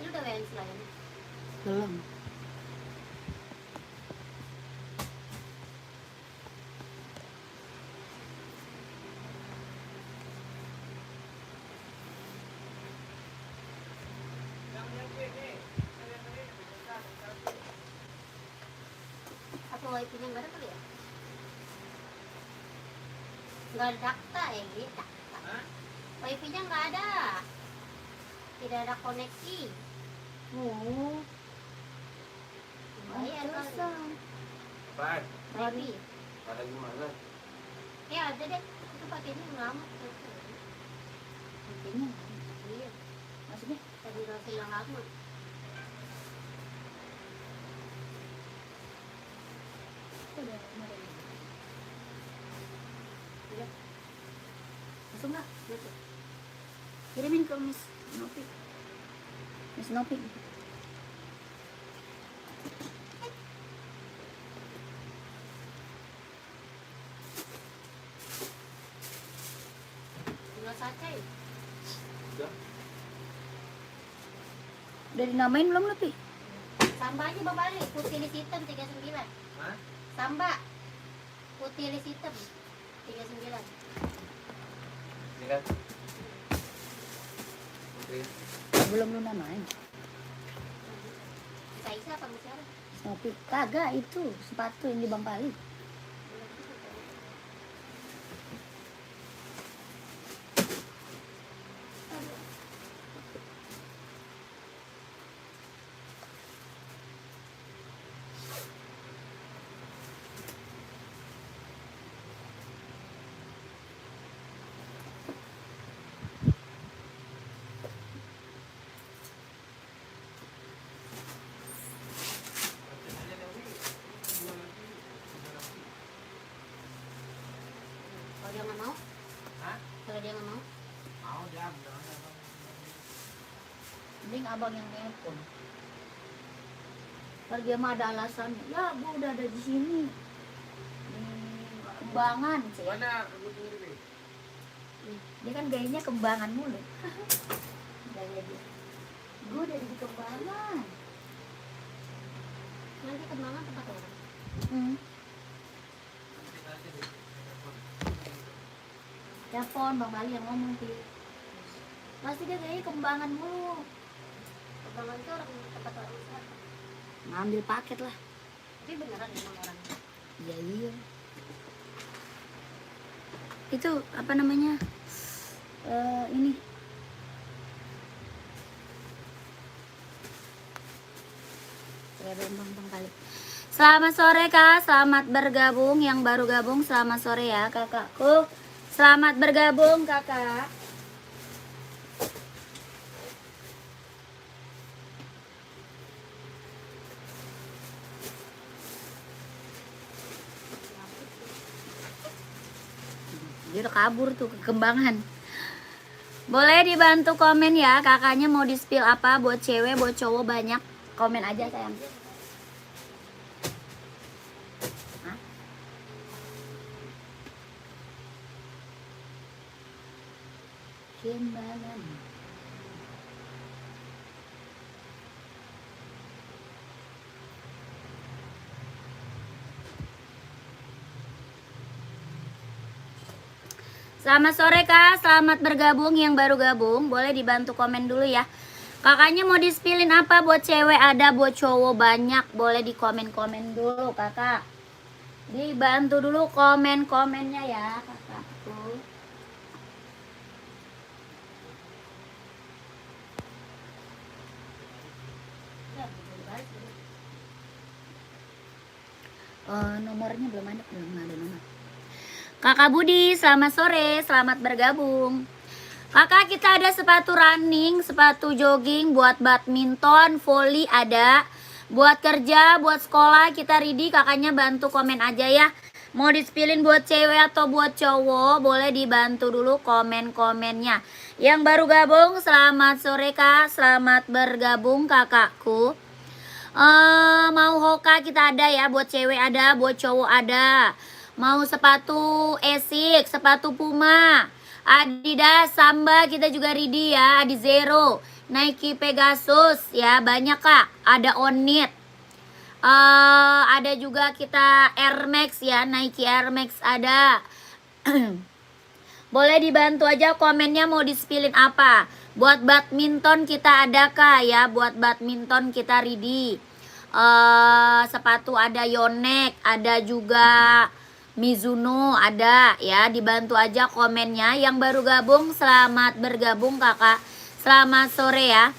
Lu udah WN selain? Belum. Apa wifi-nya nggak ada kali ya? Nggak ada data ya gitu. Wifi-nya nggak ada. Tidak ada koneksi. Oh. Bayar kali. Apaan? Wifi. Ada gimana? Ya ada deh. Itu pakainya lama. Wifi-nya. Iya. Maksudnya? Tadi rasa yang lama. Itu udah lama dari. Iya. Masuk nggak? Kirimin ke Miss Nopi. Miss Nopi. Nggak sacai. Udah. Udah dinamain belum Nopi? Samba aja babalik. Putih hitam 39. Hah? Samba. Putih hitam 39. Ini kan? Oke. Belum lu namain. Saisa apa Musiara? Miss Nopi. Kagak itu sepatu yang di Bang Pali. Kalau dia nggak mau? Hah? Kalau dia nggak mau? Mau dia ambil. Mending abang yang nelpon. Kalau dia mah ada alasan. Ya gua udah ada di sini. Kembangan sih. Mana? Aku sendiri nih. Dia kan gayanya kembangan mulu. Gaya dia. Gue udah di kembangan. Nanti kembangan tempat orang. Hmm. Telepon Bang Bali yang ngomong sih. Pasti dia gayanya kembangan mulu. Kembangan itu orang tempat orang usaha. Ngambil paket lah. Tapi beneran emang orang. Iya iya. Itu apa namanya? Ini. Ya Bang Bali. Selamat sore Kak, selamat bergabung yang baru gabung, selamat sore ya kakakku. Selamat bergabung kakak. Dia udah kabur tuh ke Kembangan. Boleh dibantu komen ya, kakaknya mau di spill apa buat cewek, buat cowok banyak. Komen aja sayang. Hah? Kembangan. Selamat sore Kak, selamat bergabung yang baru gabung. Boleh dibantu komen dulu ya. Kakaknya mau di-spillin apa buat cewek ada, buat cowok banyak. Boleh di komen-komen dulu kakak. Dibantu dulu komen-komennya ya kakakku. Nomornya belum ada nomor. Kakak Budi, selamat sore, selamat bergabung. Kakak, kita ada sepatu running, sepatu jogging, buat badminton, volley ada. Buat kerja, buat sekolah, kita ready. Kakaknya bantu komen aja ya. Mau di-spillin buat cewek atau buat cowok, boleh dibantu dulu komen-komennya. Yang baru gabung, selamat sore Kak, selamat bergabung kakakku. Mau hoka kita ada ya, buat cewek ada, buat cowok ada. Mau sepatu Asics, sepatu Puma, Adidas, Samba kita juga ready ya, Adizero. Nike Pegasus ya, banyak Kak. Ada Onit. Ada juga kita Air Max ya, Nike Air Max ada. Boleh dibantu aja komennya mau di-spillin apa. Buat badminton kita ada Kak ya, buat badminton kita ready. Sepatu ada Yonex, ada juga Mizuno ada ya, dibantu aja komennya. Yang baru gabung selamat bergabung Kakak. Selamat sore ya.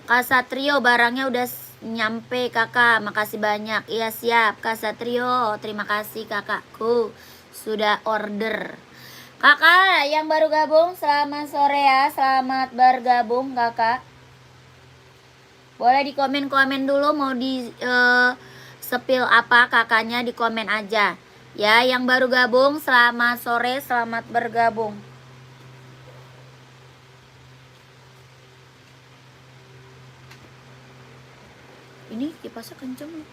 Kak Satrio barangnya udah nyampe Kakak, makasih banyak. Iya siap Kak Satrio, terima kasih kakakku sudah order. Kakak yang baru gabung selamat sore ya, selamat bergabung Kakak. Boleh di komen-komen dulu mau di spill apa kakaknya, di komen aja ya. Yang baru gabung selamat sore, selamat bergabung. Ini kipasnya kenceng loh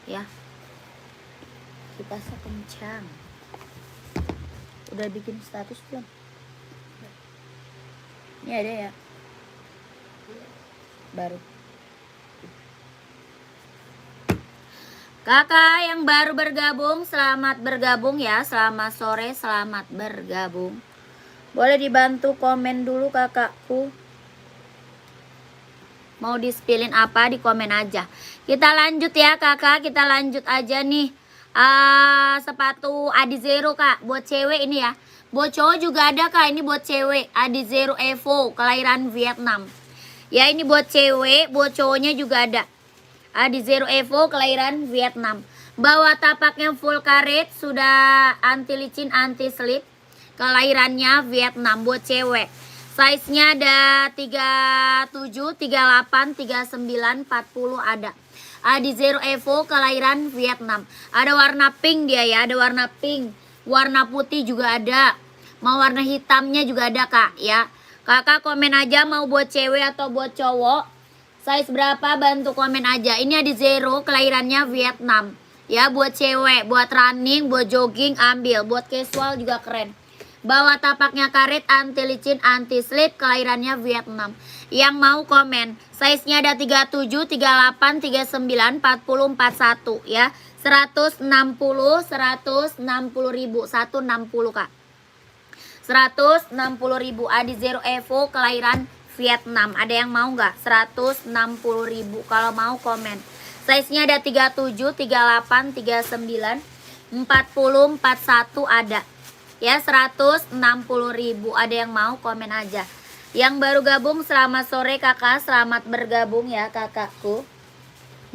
ya, kipasnya kencang. Udah bikin status belum? Ini ada ya, baru. Kakak yang baru bergabung selamat bergabung ya, selamat sore, selamat bergabung. Boleh dibantu komen dulu kakakku, mau di-spillin apa di komen aja. Kita lanjut ya kakak, kita lanjut aja nih. Sepatu Adizero Kak, buat cewek ini ya. Buat cowok juga ada Kak, ini buat cewek. Adizero Evo, kelahiran Vietnam. Ya ini buat cewek, buat cowoknya juga ada. Adizero Evo, kelahiran Vietnam. Bawah tapaknya full karet, sudah anti licin, anti slip. Kelahirannya Vietnam, buat cewek. Size-nya ada 37, 38, 39, 40 ada. Adizero Evo, kelahiran Vietnam. Ada warna pink dia ya, ada warna pink. Warna putih juga ada. Mau warna hitamnya juga ada Kak ya. Kakak komen aja mau buat cewek atau buat cowok. Size berapa bantu komen aja. Ini Adizero, kelahirannya Vietnam. Ya buat cewek, buat running, buat jogging ambil. Buat casual juga keren. Bawah tapaknya karet, anti licin, anti slip, kelahirannya Vietnam. Yang mau komen, size-nya ada 37, 38, 39, 40, 41 ya. 160 ribu, 160 Kak. 160 ribu Adizero Evo, kelahiran Vietnam. Ada yang mau nggak? 160 ribu. Kalau mau komen. Size-nya ada 37, 38, 39, 40, 41 ada. Ya 160 ribu. Ada yang mau komen aja. Yang baru gabung selamat sore kakak, selamat bergabung ya kakakku.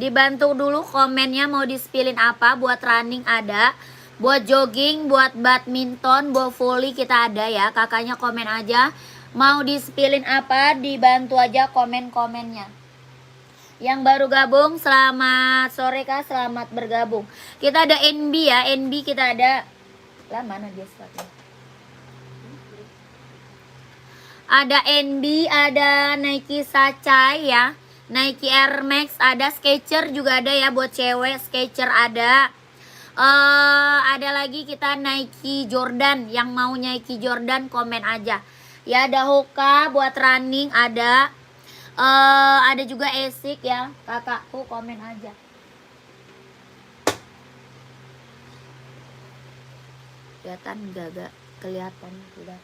Dibantu dulu komennya mau di-spillin apa. Buat running ada, buat jogging, buat badminton, buat volley kita ada ya. Kakaknya komen aja mau di-spillin apa, dibantu aja komen-komennya. Yang baru gabung selamat sore kak, selamat bergabung. Kita ada NB ya, NB kita ada. Lah mana dia sepatunya? Ada NB, ada Nike Sacai ya, Nike Air Max, ada Skechers juga ada ya buat cewek, Skechers ada. Ada lagi kita Nike Jordan, yang mau Nike Jordan komen aja. Ya ada Hoka buat running ada. Ada juga Asics ya, kakakku komen aja. Kelihatan gak kelihatan sudah.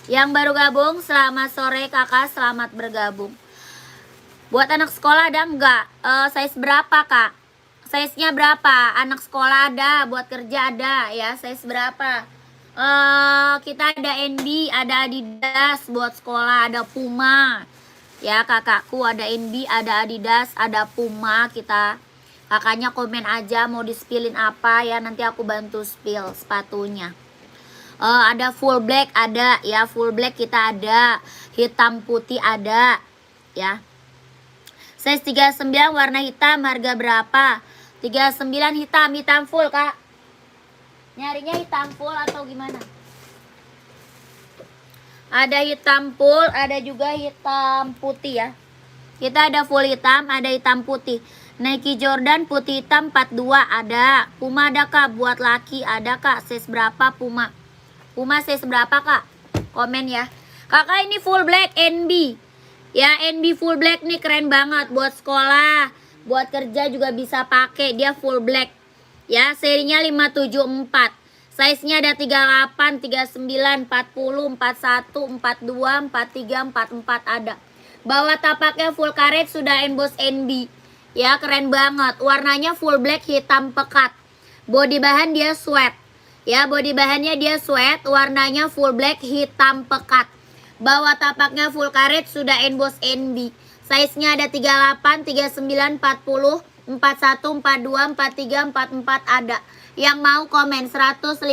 Yang baru gabung selamat sore kakak, selamat bergabung. Buat anak sekolah ada enggak? Size berapa kak? Size-nya berapa? Anak sekolah ada, buat kerja ada ya. Size berapa? Kita ada NB, ada Adidas buat sekolah, ada Puma. Ya kakakku, ada NB, ada Adidas, ada Puma kita. Kakaknya komen aja mau di-spillin apa ya, nanti aku bantu spill sepatunya. Ada full black ada ya, full black kita ada, hitam putih ada ya. Size 39 warna hitam, harga berapa? 39 hitam, hitam full kak. Nyarinya hitam full atau gimana? Ada hitam full, ada juga hitam putih ya. Kita ada full hitam, ada hitam putih. Nike Jordan putih hitam 42 ada. Puma ada kak, buat laki ada kak. Size berapa Puma? Puma size berapa kak? Komen ya. Kakak ini full black NB. Ya NB full black nih keren banget. Buat sekolah, buat kerja juga bisa pakai. Dia full black. Ya serinya 574. Size-nya ada 38, 39, 40, 41, 42, 43, 44 ada. Bawah tapaknya full karet sudah emboss NB. Ya keren banget. Warnanya full black hitam pekat. Body bahan dia sweat. Ya body bahannya dia sweat. Warnanya full black hitam pekat. Bawah tapaknya full karet sudah emboss NB. Size-nya ada 38, 39, 40, 41, 42, 43, 44 ada. Yang mau komen 150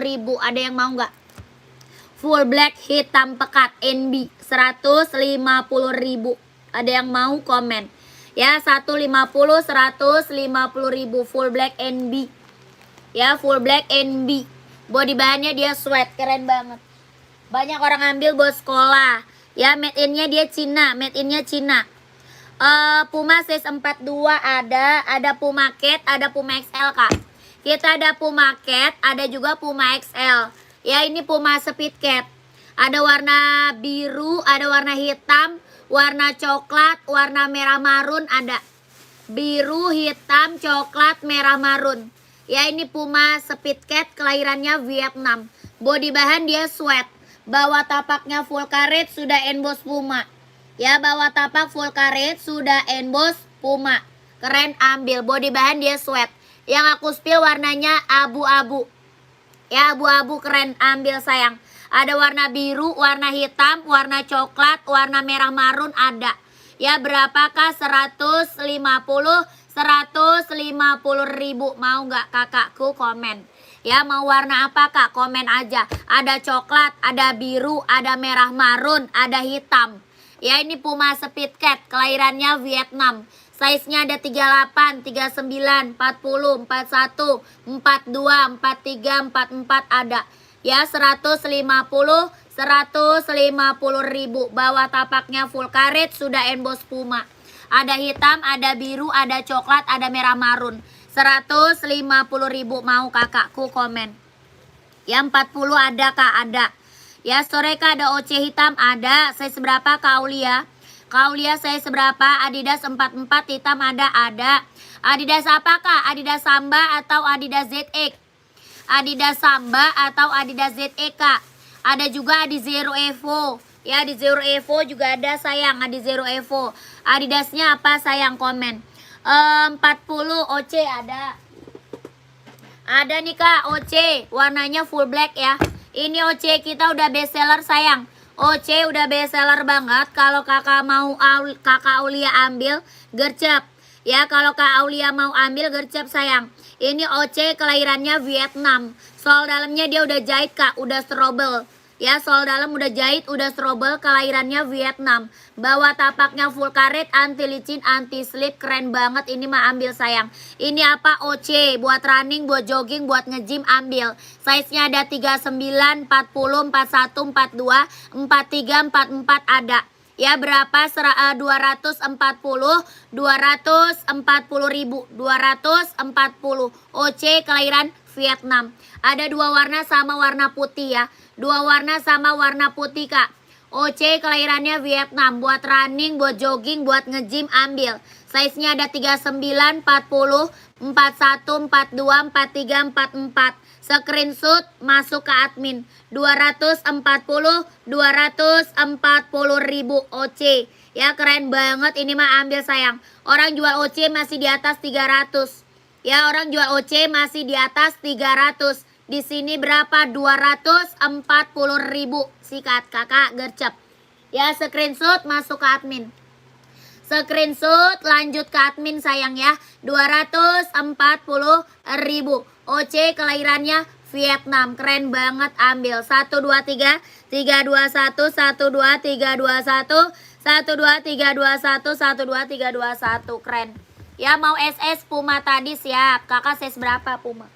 ribu. Ada yang mau nggak? Full black hitam pekat NB 150 ribu. Ada yang mau komen? Ya 150 ribu full black NB. Ya full black NB. Body bahannya dia sweat, keren banget. Banyak orang ambil buat sekolah. Ya made innya dia Cina, made innya Cina. Puma size 42 ada Puma Cat, ada Puma XL kak. Kita ada Puma Cat, ada juga Puma XL. Ya ini Puma Speed Cat. Ada warna biru, ada warna hitam, warna coklat, warna merah marun ada. Biru, hitam, coklat, merah marun. Ya ini Puma Speed Cat, kelahirannya Vietnam. Body bahan dia sweat. Bawah tapaknya full karet sudah emboss Puma. Ya bawah tapak full karet sudah emboss Puma. Keren ambil. Body bahan dia sweat. Yang aku spill warnanya abu-abu. Ya abu-abu keren ambil sayang. Ada warna biru, warna hitam, warna coklat, warna merah marun ada. Ya berapakah? 150 ribu. Mau nggak kakakku? Komen. Ya mau warna apa kak? Komen aja. Ada coklat, ada biru, ada merah marun, ada hitam. Ya ini Puma Speed Cat, kelahirannya Vietnam. Size-nya ada 38, 39, 40, 41, 42, 43, 44 ada. Ya 150 ribu. Bawah tapaknya full karet sudah emboss Puma. Ada hitam, ada biru, ada coklat, ada merah marun. 150 ribu. Mau kakakku? Komen. Ya 40 ada kak, ada. Ya sore kak ada OC hitam ada. Size berapa kak Aulia? Kak Aulia size berapa? Adidas 44 hitam ada. Adidas apa kak? Adidas Samba atau Adidas ZX? Adidas Samba atau Adidas ZX kak. Ada juga Adi Zero Evo. Ya Adi Zero Evo juga ada sayang. Adi Zero Evo. Adidasnya apa sayang? Komen. 40 OC ada. Ada nih kak OC. Warnanya full black ya. Ini OC kita udah best seller sayang. OC udah best seller banget. Kalau kakak mau kakak Aulia ambil gercep. Ya kalau kak Aulia mau ambil gercep sayang. Ini OC kelahirannya Vietnam. Sol dalamnya dia udah jahit kak. Udah strobel. Ya sol dalam udah jahit, udah strobel, kelahirannya Vietnam. Bawah tapaknya full karet, anti licin, anti slip, keren banget. Ini mah ambil sayang. Ini apa? OC, buat running, buat jogging, buat nge-gym ambil. Size-nya ada 39, 40, 41, 42, 43, 44 ada. Ya berapa? 240 ribu. 240 OC kelahiran Vietnam. Ada dua warna sama warna putih ya. Dua warna sama warna putih kak. OC kelahirannya Vietnam. Buat running, buat jogging, buat nge-gym ambil. Size-nya ada 39, 40, 41, 42, 43, 44. Screenshot masuk ke admin. 240 ribu OC. Ya keren banget. Ini mah ambil sayang. Orang jual OC masih di atas 300. Ya orang jual OC masih di atas 300. Di sini berapa? 240 ribu. Sikat kakak gercep. Ya screenshot masuk ke admin. Screenshot lanjut ke admin sayang ya. 240 ribu. OC kelahirannya Vietnam. Keren banget ambil. 1, 2, 3. 3, 2, 1. 1, 2, 3, 2, 1. 1, 2, 3, 2, 1. 1, 2, 3, 2, 1. Keren. Ya mau SS Puma tadi siap. Kakak size berapa Puma?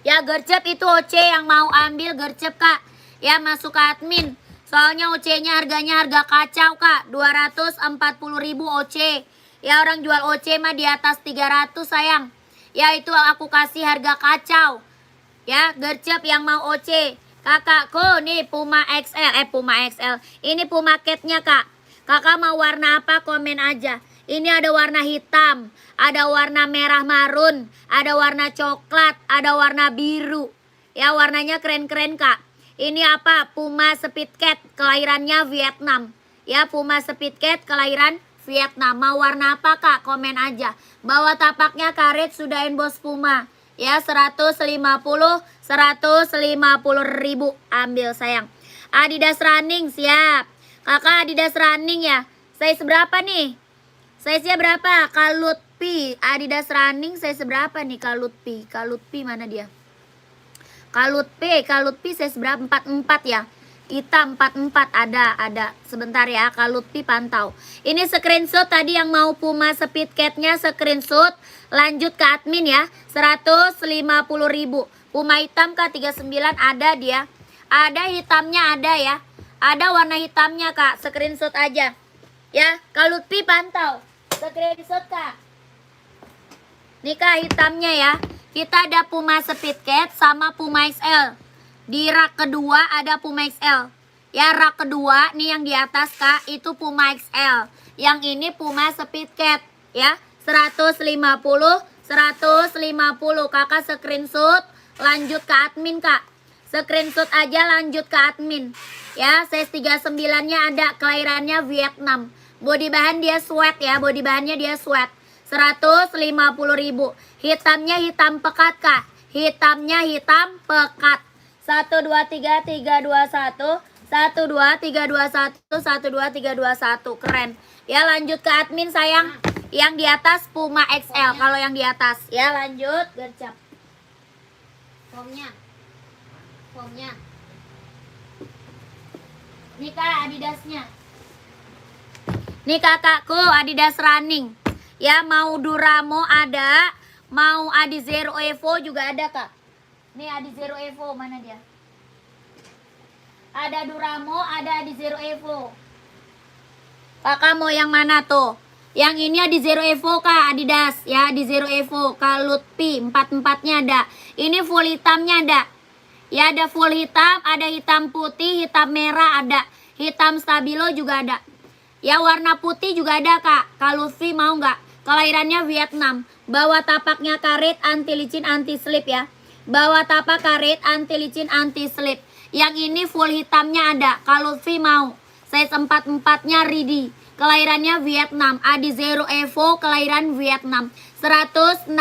Ya gercep itu OC yang mau ambil gercep kak. Ya masuk ke admin. Soalnya OC-nya harganya harga kacau kak. 240 ribu OC. Ya orang jual OC mah di atas 300 sayang. Ya itu aku kasih harga kacau. Ya, gercep yang mau OC. Kakakku nih Puma XL, Puma XL. Ini Puma Cat-nya, Kak. Kakak mau warna apa? Komen aja. Ini ada warna hitam, ada warna merah marun, ada warna coklat, ada warna biru. Ya, warnanya keren-keren, Kak. Ini apa? Puma Speed Cat, kelahirannya Vietnam. Ya, Puma Speed Cat kelahiran Vietnam. Mau warna apa, Kak? Komen aja. Bawah tapaknya karet sudah emboss Puma. Ya, 150 ribu. Ambil sayang. Adidas Running siap. Kakak Adidas Running ya. Size berapa nih? Size-nya berapa? Kalutpi. Adidas Running size berapa nih Kalutpi? Kalutpi mana dia? Kalutpi size berapa? 44 ya. Hitam 44 ada. Sebentar ya, Kalutpi pantau. Ini screenshot tadi yang mau Puma Speed Cat-nya screenshot. Lanjut ke admin ya. 150 ribu. Puma hitam K39 ada dia. Ada hitamnya ada ya. Ada warna hitamnya, Kak. Screenshot aja. Ya, Kalutpi pantau. Screenshot, Kak. Nih, Kak, hitamnya ya. Kita ada Puma Speed Cat sama Puma XL. Di rak kedua ada Puma XL. Ya, rak kedua nih yang di atas, Kak, itu Puma XL. Yang ini Puma Speed Cat ya. 150. Kakak screenshot, lanjut ke admin, Kak. Screenshot aja lanjut ke admin. Ya, size 39-nya ada, kelahirannya Vietnam. Body bahan dia sweat ya, body bahannya dia sweat. 150 ribu. Hitamnya hitam pekat, Kak. Hitamnya hitam pekat. 1 2 3 3 2 1. 1 2 3 2 1. 1 2 3 2 1. Keren. Ya, lanjut ke admin sayang. Yang di atas Puma XL kalau yang di atas. Ya, lanjut gercap. Formnya. Nih, Kak, Adidasnya. Nih, kakakku Adidas Running. Ya, mau Duramo ada, mau Adizero Evo juga ada, Kak. Nih, Adizero Evo mana dia? Ada Duramo, ada Adizero Evo. Kakak mau yang mana tuh? Yang ini Adizero Evo, Kak, Adidas. Ya, Adizero Evo, Kalutpi, 44-nya ada. Ini full hitamnya ada. Ya, ada full hitam, ada hitam putih, hitam merah ada. Hitam stabilo juga ada. Ya, warna putih juga ada, Kak. Kalutpi mau nggak? Kelahirannya Vietnam. Bawah tapaknya karet, anti licin, anti slip ya. Bawah tapak karet, anti licin, anti slip. Yang ini full hitamnya ada. Kalutpi mau. Size 44-nya Ridi. Kelahirannya Vietnam. Adizero Evo kelahiran Vietnam. 160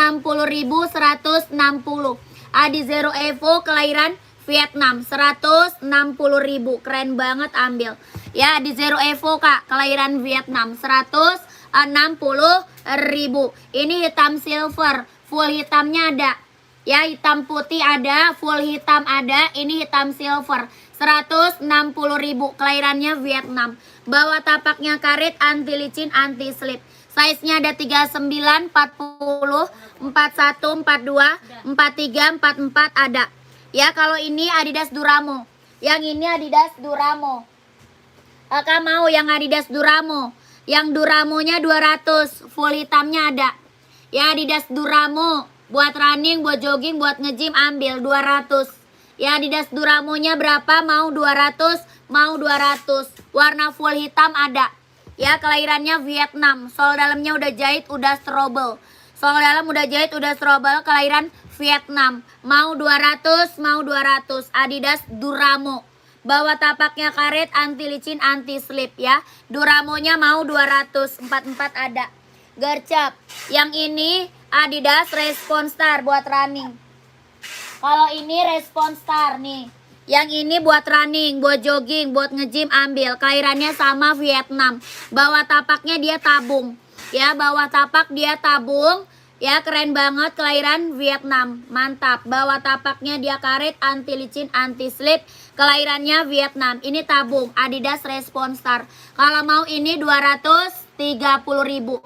ribu, 160. Adizero Evo kelahiran Vietnam. 160 ribu. Keren banget, ambil. Ya, Adizero Evo, Kak. Kelahiran Vietnam. 160 ribu. Ini hitam silver. Full hitamnya ada. Ya, hitam putih ada. Full hitam ada. Ini hitam silver. 160 ribu. Kelahirannya Vietnam. Bawah tapaknya karet, anti licin, anti slip. Size-nya ada 39, 40, 41, 42, 43, 44 ada. Ya, kalau ini Adidas Duramo. Yang ini Adidas Duramo. Kakak mau yang Adidas Duramo. Yang Duramonya 200. Full hitamnya ada. Ya, Adidas Duramo. Buat running, buat jogging, buat nge-gym ambil 200. Ya, Adidas Duramonya berapa? Mau 200, mau 200. Warna full hitam ada. Ya, kelahirannya Vietnam. Sol dalamnya udah jahit, udah strobel. Sol dalam udah jahit, udah strobel. Kelahiran Vietnam. Mau 200, mau 200. Adidas Duramo. Bawah tapaknya karet, anti licin, anti slip ya. Duramonya mau 200, 44 ada. Gercep. Yang ini Adidas Response Star buat running. Kalau ini Response Star nih. Yang ini buat running, buat jogging, buat nge-gym ambil. Kelahirannya sama Vietnam. Bawah tapaknya dia tabung. Ya, bawah tapak dia tabung. Ya, keren banget, kelahiran Vietnam. Mantap. Bawah tapaknya dia karet, anti licin, anti slip. Kelahirannya Vietnam. Ini tabung, Adidas Response Star. Kalau mau ini 230 ribu.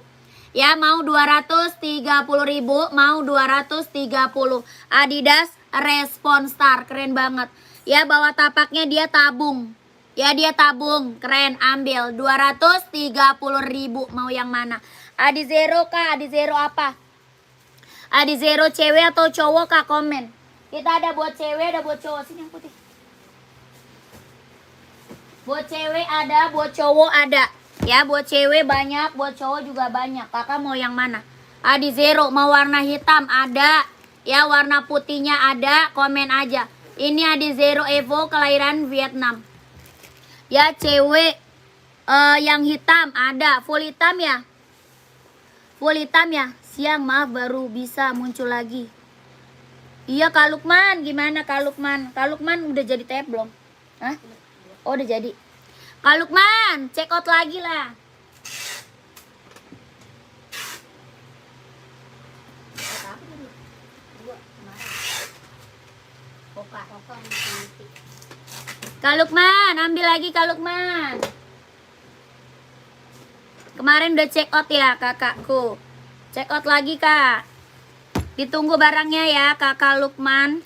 Ya, mau 230 ribu, mau 230. Adidas Response Star, keren banget. Ya, bawah tapaknya dia tabung. Ya, dia tabung, keren, ambil 230 ribu. Mau yang mana? Adizero, Kak, Adizero apa? Adizero cewek atau cowok, Kak, komen. Kita ada buat cewek, ada buat cowok. Sini yang putih. Buat cewek ada, buat cowok ada. Ya, buat cewek banyak, buat cowok juga banyak. Kakak mau yang mana? Adi Zero, mau warna hitam ada. Ya, warna putihnya ada, komen aja. Ini Adi Zero Evo kelahiran Vietnam. Ya, cewek yang hitam ada, full hitam ya. Full hitam ya. Siang maaf baru bisa muncul lagi. Iya Kak Lukman, gimana Kak Lukman? Kak Lukman udah jadi TF belum? Hah? Oh udah jadi. Kak Lukman, check out lagi lah. Kak Lukman, ambil lagi Kak Lukman. Kemarin udah check out ya kakakku. Check out lagi kak. Ditunggu barangnya ya kakak Lukman.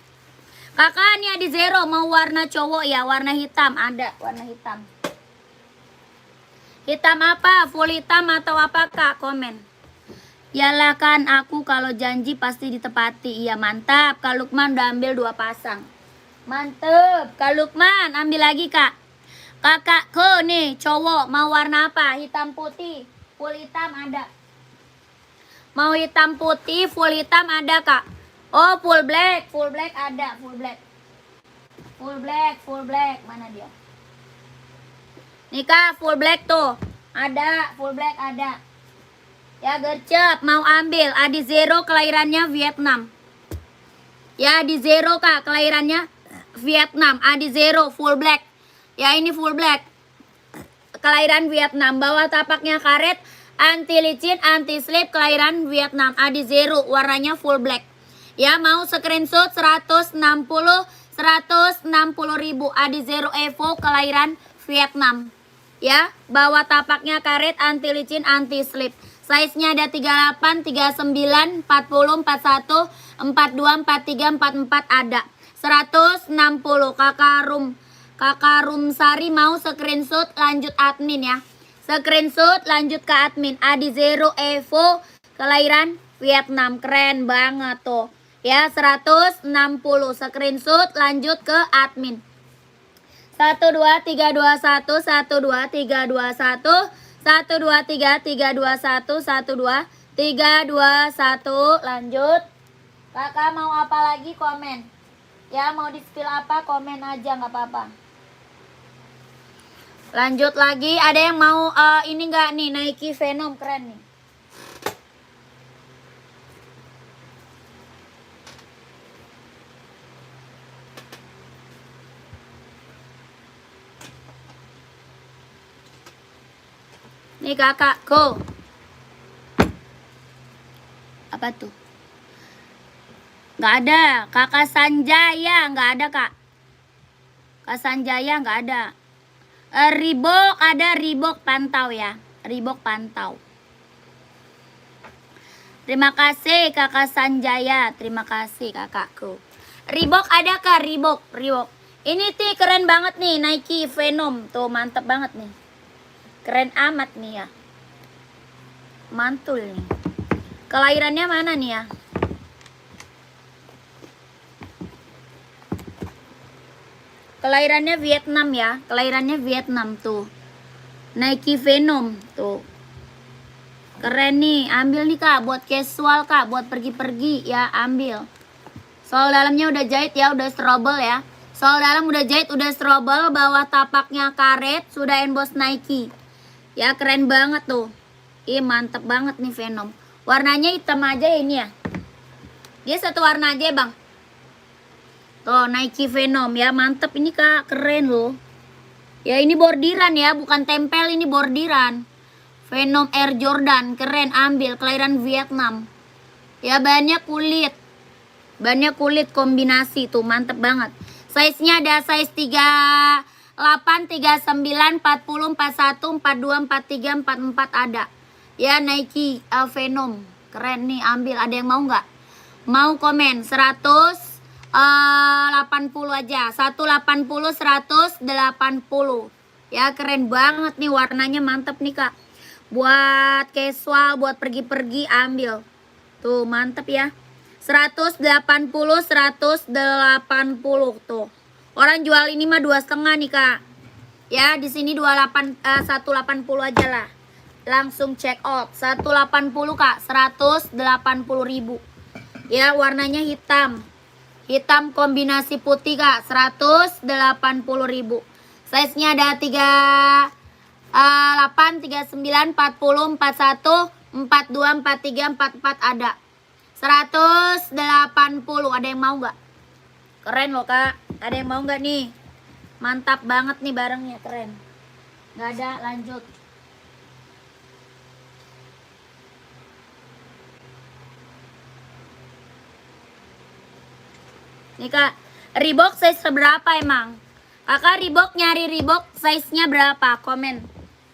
Kakak nih Adi Zero mau warna cowok ya, warna hitam ada, warna hitam. Hitam apa? Full hitam atau apa kak? Komen. Yalah kan aku kalau janji pasti ditepati. Iya mantap. Kak Lukman udah ambil 2 pasang. Mantep. Kak Lukman ambil lagi kak. Kakakku nih cowok mau warna apa? Hitam putih. Full hitam ada. Mau hitam putih, full hitam ada kak. Oh full black ada, full black. Full black, mana dia? Nih kak, full black tuh. Ada, full black ada. Ya gercep, mau ambil. Adi Zero kelahirannya Vietnam. Ya Adi Zero kak, kelahirannya Vietnam. Adi Zero full black. Ya ini full black. Kelahiran Vietnam, bawah tapaknya karet. Anti licin, anti slip, kelahiran Vietnam. Adi Zero, warnanya full black. Ya mau screenshot 160 ribu. Adi Zero Evo kelahiran Vietnam. Ya, bawah tapaknya karet, anti licin, anti slip. Size-nya ada 38, 39, 40, 41, 42, 43, 44 ada. 160 Kakak Rumsari mau screenshot lanjut admin ya. Screenshot lanjut ke admin. Adi Zero Evo kelahiran Vietnam, keren banget tuh. Ya 160 screenshot lanjut ke admin. 12321 12321 12331 12321 lanjut. Kakak mau apa lagi komen. Ya mau di spill apa komen aja nggak apa-apa. Lanjut lagi, ada yang mau ini enggak nih, Nike Venom keren nih. Nih kakakku. Apa tuh? Nggak ada. Kakak Sanjaya nggak ada kak. Kak Sanjaya nggak ada. Reebok ada, Reebok pantau ya. Reebok pantau. Terima kasih kakak Sanjaya. Terima kasih kakakku. Reebok ada kak, Reebok. Ini tuh keren banget nih, Nike Venom. Tuh mantep banget nih. Keren amat nih ya. Mantul nih. Kelahirannya mana nih ya? Kelahirannya Vietnam ya. Kelahirannya Vietnam tuh. Nike Venom tuh. Keren nih. Ambil nih kak. Buat casual kak. Buat pergi-pergi ya. Ambil. Sol dalamnya udah jahit ya. Udah strobel ya. Sol dalam udah jahit. Udah strobel. Bawah tapaknya karet. Sudah emboss Nike. Ya keren banget tuh. Ih mantep banget nih Venom. Warnanya hitam aja ini ya. Dia satu warna aja bang. Tuh Nike Venom ya, mantep ini kak, keren loh. Ya ini bordiran ya, bukan tempel, ini bordiran. Venom Air Jordan, keren, ambil, kelahiran Vietnam. Ya banyak kulit. Banyak kulit kombinasi tuh, mantep banget. Size-nya ada size 38, 39, 40, 41, 42, 43, 44 ada. Ya Nike Venom, keren nih, ambil. Ada yang mau nggak? Mau komen 180 aja. 180 180. Ya keren banget nih, warnanya mantep nih kak. Buat casual, buat pergi-pergi ambil. Tuh mantep ya. 180, 180 tuh. Orang jual ini mah 2,5 nih Kak. Ya, di sini 180 aja lah. Langsung check out. 180 Kak, 180.000. Ya, warnanya hitam. Hitam kombinasi putih Kak, 180.000. Size-nya ada 38, 39, 40, 41, 42, 43, 44 ada. 180. Ada yang mau nggak? Keren loh Kak. Ada yang mau nggak nih? Mantap banget nih barangnya, keren. Nggak ada, lanjut. Nih Kak, Reebok size seberapa emang? Kakak Reebok, nyari Reebok size-nya berapa? Komen.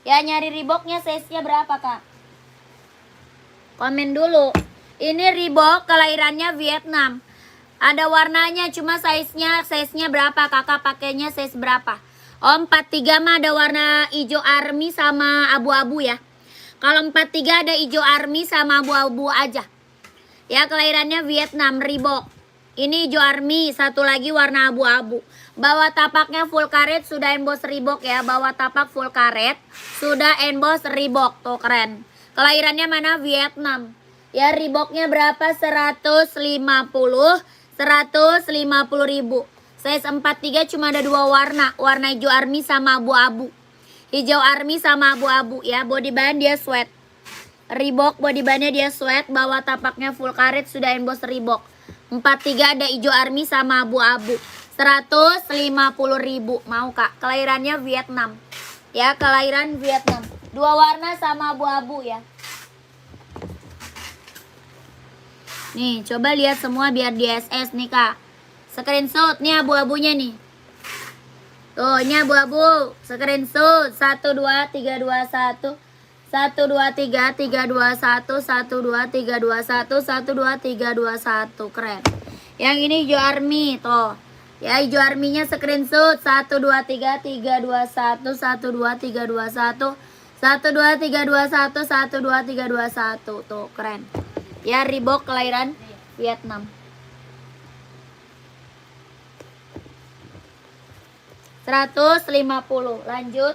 Ya, nyari Reeboknya size-nya berapa Kak? Komen dulu. Ini Reebok kelahirannya Vietnam. Ada warnanya, cuma size-nya berapa? Kakak pakainya size berapa? Oh, 43 mah ada warna hijau army sama abu-abu ya. Kalau 43 ada hijau army sama abu-abu aja. Ya, kelahirannya Vietnam, Reebok. Ini hijau army, satu lagi warna abu-abu. Bawah tapaknya full karet, sudah emboss Reebok ya. Bawah tapak full karet, sudah emboss Reebok. Tuh keren. Kelahirannya mana? Vietnam. Ya, Reeboknya berapa? 150. 150.000. Size 43 cuma ada 2 warna. Warna hijau army sama abu-abu. Hijau army sama abu-abu ya. Body band dia sweat. Reebok body bandnya dia sweat. Bawah tapaknya full karet, sudah emboss Reebok. 43 ada hijau army sama abu-abu. 150.000. Mau Kak? Kelahirannya Vietnam. Ya, kelahiran Vietnam. 2 warna sama abu-abu ya. Nih, coba lihat semua biar di SS nih Kak. Screenshot nih abu-abunya nih. Tuh, ini abu-abu. Screenshot 1 2 3 2 1. 1 2 3 3 2 1. 1 2 3 2 1. 1 2 3 2 1. Keren. Yang ini hijau army tuh. Ya, hijau army-nya screenshot 1 2 3 3 2 1. 1 2 3 2 1. 1 2 3 2 1. 1 2 3 2 1. Tuh, keren. Ya, Reebok kelahiran Vietnam. 150. Lanjut.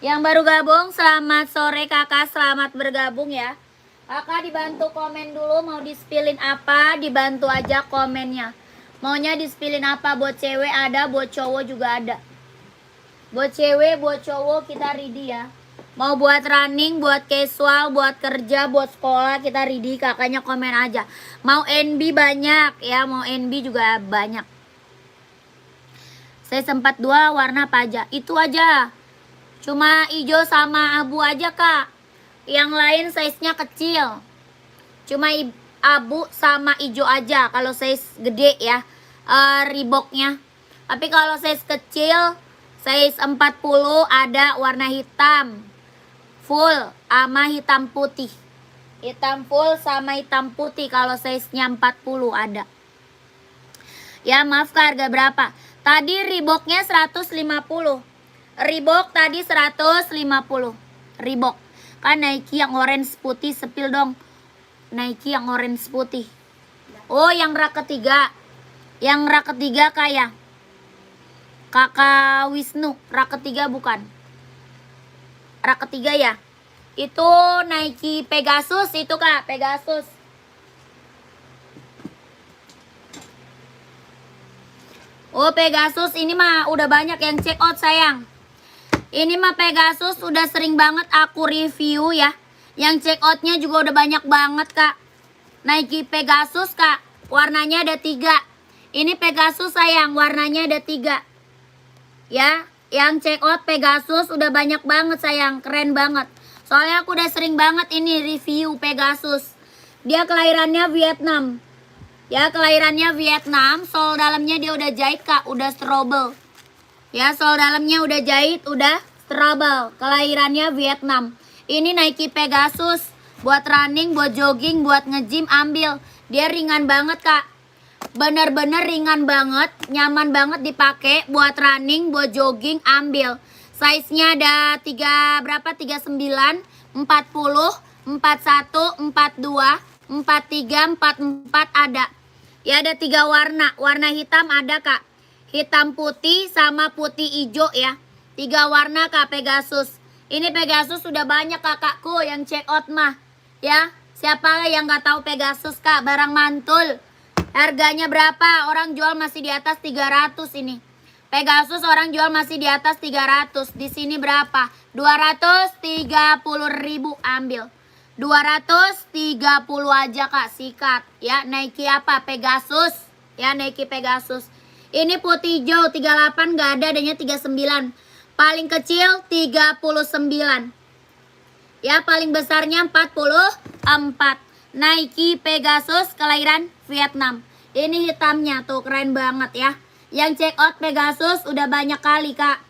Yang baru gabung, selamat sore Kakak, selamat bergabung ya. Kakak dibantu komen dulu, mau di-spillin apa, dibantu aja komennya. Maunya di-spillin apa, buat cewek ada, buat cowok juga ada. Buat cewek, buat cowok kita ready ya. Mau buat running, buat casual, buat kerja, buat sekolah kita ready. Kakaknya komen aja. Mau NB banyak ya, mau NB juga banyak. Saya sempat 2 warna apa aja? Itu aja. Cuma hijau sama abu aja Kak. Yang lain size-nya kecil. Cuma abu sama hijau aja. Kalau size gede ya, Reeboknya. Tapi kalau size kecil, size 40 ada warna hitam full sama hitam putih. Hitam full sama hitam putih kalau size-nya 40 ada. Ya, maaf Kak, harga berapa? Tadi Reeboknya 150. Reebok tadi 150. Reebok. Kan Nike yang orange putih, sepil dong. Nike yang orange putih. Oh, yang rak ketiga. Yang rak ketiga kayak Kakak Wisnu, rak ketiga bukan? Rak ketiga ya? Itu Nike Pegasus itu Kak, Pegasus. Oh, Pegasus ini mah udah banyak yang check out sayang. Ini mah Pegasus udah sering banget aku review ya. Yang check outnya juga udah banyak banget Kak. Nike Pegasus Kak, warnanya ada 3. Ini Pegasus sayang, warnanya ada 3. Ya, yang check out Pegasus udah banyak banget sayang, keren banget. Soalnya aku udah sering banget ini review Pegasus. Dia kelahirannya Vietnam. Ya, kelahirannya Vietnam, sol dalamnya dia udah jahit Kak, udah strobel. Ya, sol dalamnya udah jahit, udah strobel. Kelahirannya Vietnam. Ini Nike Pegasus, buat running, buat jogging, buat nge-gym ambil. Dia ringan banget Kak. Bener-bener ringan banget, nyaman banget dipakai buat running, buat jogging, ambil. Size-nya ada 3 berapa? 39, 40, 41, 42, 43, 44 ada. Ya ada 3 warna. Warna hitam ada Kak. Hitam putih sama putih hijau ya. 3 warna Kak Pegasus. Ini Pegasus sudah banyak kakakku yang check out mah. Ya. Siapa yang nggak tahu Pegasus Kak? Barang mantul. Harganya berapa? Orang jual masih di atas 300 ini. Pegasus orang jual masih di atas 300. Di sini berapa? 230.000 ambil. 230 aja Kak, sikat ya. Nike apa? Pegasus ya, Nike Pegasus. Ini putih hijau 38 nggak ada, adanya 39. Paling kecil 39 ya, paling besarnya 44. Nike Pegasus kelahiran Vietnam. Ini hitamnya tuh keren banget ya. Yang check out Pegasus udah banyak kali Kak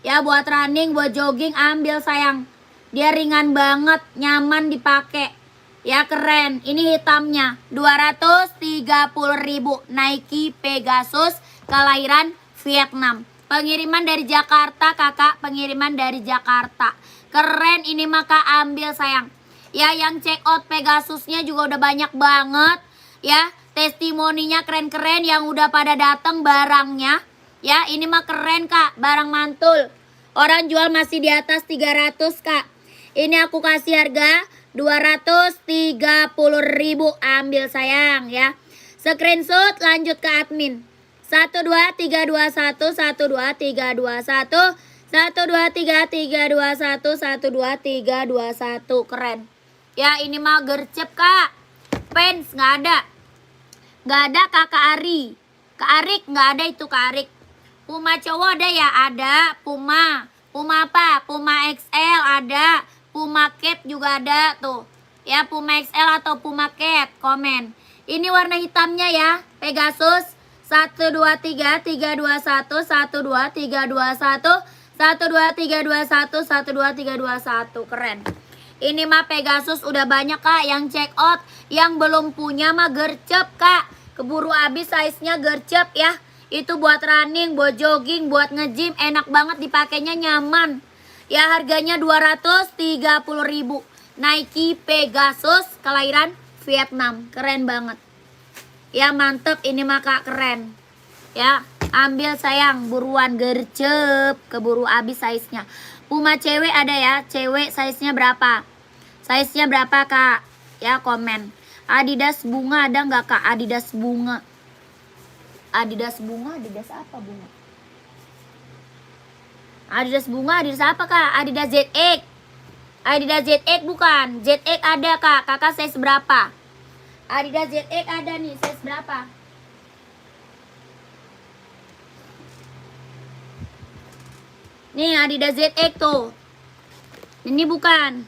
ya, buat running, buat jogging ambil sayang. Dia ringan banget, nyaman dipakai. Ya keren. Ini hitamnya 230.000 Nike Pegasus kelahiran Vietnam. Pengiriman dari Jakarta Kakak, pengiriman dari Jakarta. Keren ini maka ambil sayang. Ya yang check out Pegasusnya juga udah banyak banget. Ya testimoninya keren-keren yang udah pada datang barangnya. Ya ini mah keren Kak, barang mantul. Orang jual masih di atas 300 Kak. Ini aku kasih harga 230.000 ambil sayang ya. Screenshot lanjut ke admin. 12321 12321 12321 12321 keren. Ya ini mah gercep Kak. Pants nggak ada. Nggak ada Kakak Ari. Kak Arik nggak ada itu Kak Arik. Puma cowok ada ya? Ada. Puma. Puma apa? Puma XL ada. Puma Cat juga ada tuh. Ya Puma XL atau Puma Cat. Komen. Ini warna hitamnya ya. Pegasus. 123 321 12321 12321 12321 keren. Ini mah Pegasus udah banyak Kak yang check out. Yang belum punya mah gercep Kak. Keburu habis, size-nya gercep ya. Itu buat running, buat jogging, buat nge-gym. Enak banget dipakainya, nyaman. Ya harganya 230.000. Nike Pegasus kelahiran Vietnam. Keren banget. Ya mantep ini mah Kak, keren. Ya ambil sayang, buruan gercep. Keburu habis size-nya. Puma cewek ada ya. Cewek size-nya berapa? Size-nya berapa Kak? Ya komen. Adidas bunga ada nggak Kak? Adidas bunga. Adidas bunga, Adidas apa bunga? Adidas bunga, Adidas apa Kak? Adidas ZX. Adidas ZX bukan. ZX ada Kak. Kakak size berapa? Adidas ZX ada nih, size berapa? Nih Adidas ZX tuh. Ini bukan.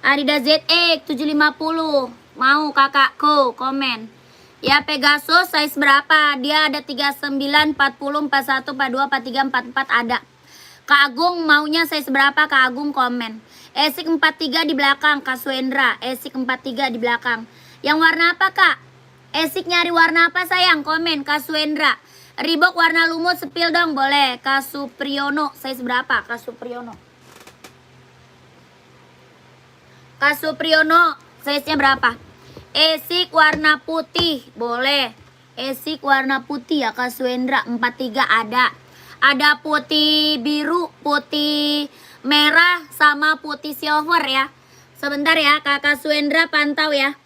Adidas ZX 750. Mau kakakku komen. Ya Pegasus size berapa? Dia ada 39, 40, 41, 42, 43, 44 ada. Kak Agung maunya size berapa? Kak Agung komen. Esik 43 di belakang Kak Suendra. Esik 43 di belakang. Yang warna apa Kak? Esik nyari warna apa sayang? Komen Kak Suendra. Reebok warna lumut sepil dong boleh. Kak Supriyono size berapa? Kak Supriyono. Kak Supriyono size-nya berapa? Esik warna putih boleh. Esik warna putih ya Kak Suendra. 43 ada. Ada putih biru, putih merah sama putih silver ya. Sebentar ya Kakak Suendra pantau ya.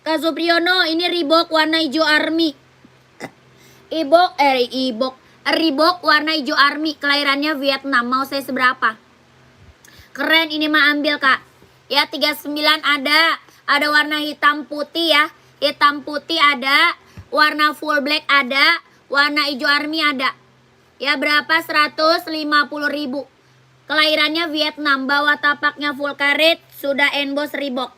Kak Supriyono ini Reebok warna hijau army. Reebok warna hijau army, kelahirannya Vietnam. Mau saya seberapa? Keren ini mah ambil Kak. Ya 39 ada. Ada warna hitam putih ya. Hitam putih ada. Warna full black ada. Warna hijau army ada. Ya berapa? 150.000. Kelahirannya Vietnam. Bawah tapaknya full karet. Sudah emboss Reebok.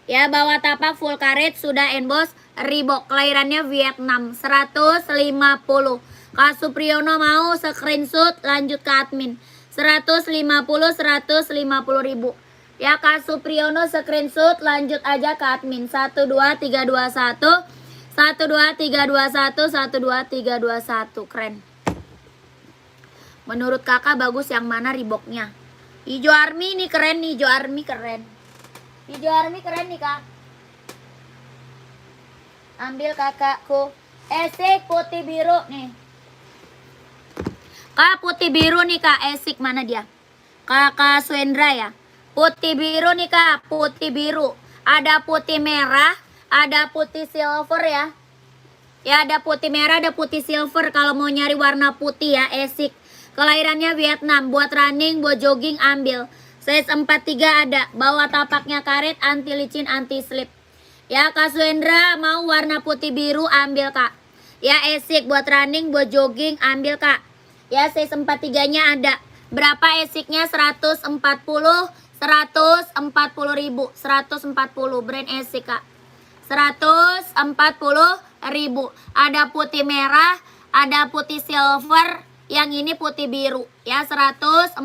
Ya bawah tapak full karet. Sudah emboss Reebok. Kelahirannya Vietnam. 150. Kak Supriyono mau screenshot lanjut ke admin. 150.000. Ya Kak Supriyono screenshot lanjut aja ke admin. 12321 12321 12321 keren. Menurut kakak bagus yang mana Reeboknya? Hijau army nih keren nih, hijau army keren. Hijau army keren nih kak. Ambil kakakku. Esik putih biru nih. Kak putih biru nih kak, Esik mana dia? Kakak Suendra ya. Putih biru nih kak, putih biru. Ada putih merah, ada putih silver ya. Ya ada putih merah, ada putih silver. Kalau mau nyari warna putih ya, Esik. Kelahirannya Vietnam. Buat running, buat jogging ambil. Size 43 ada. Bawah tapaknya karet, anti licin, anti slip. Ya Kak Suendra mau warna putih biru ambil kak. Ya Esik buat running, buat jogging ambil kak. Ya size 43-nya ada. Berapa Esiknya? 140 ribu. 140 brand Esik kak. 140 ribu. Ada putih merah, ada putih silver, yang ini putih biru ya, 140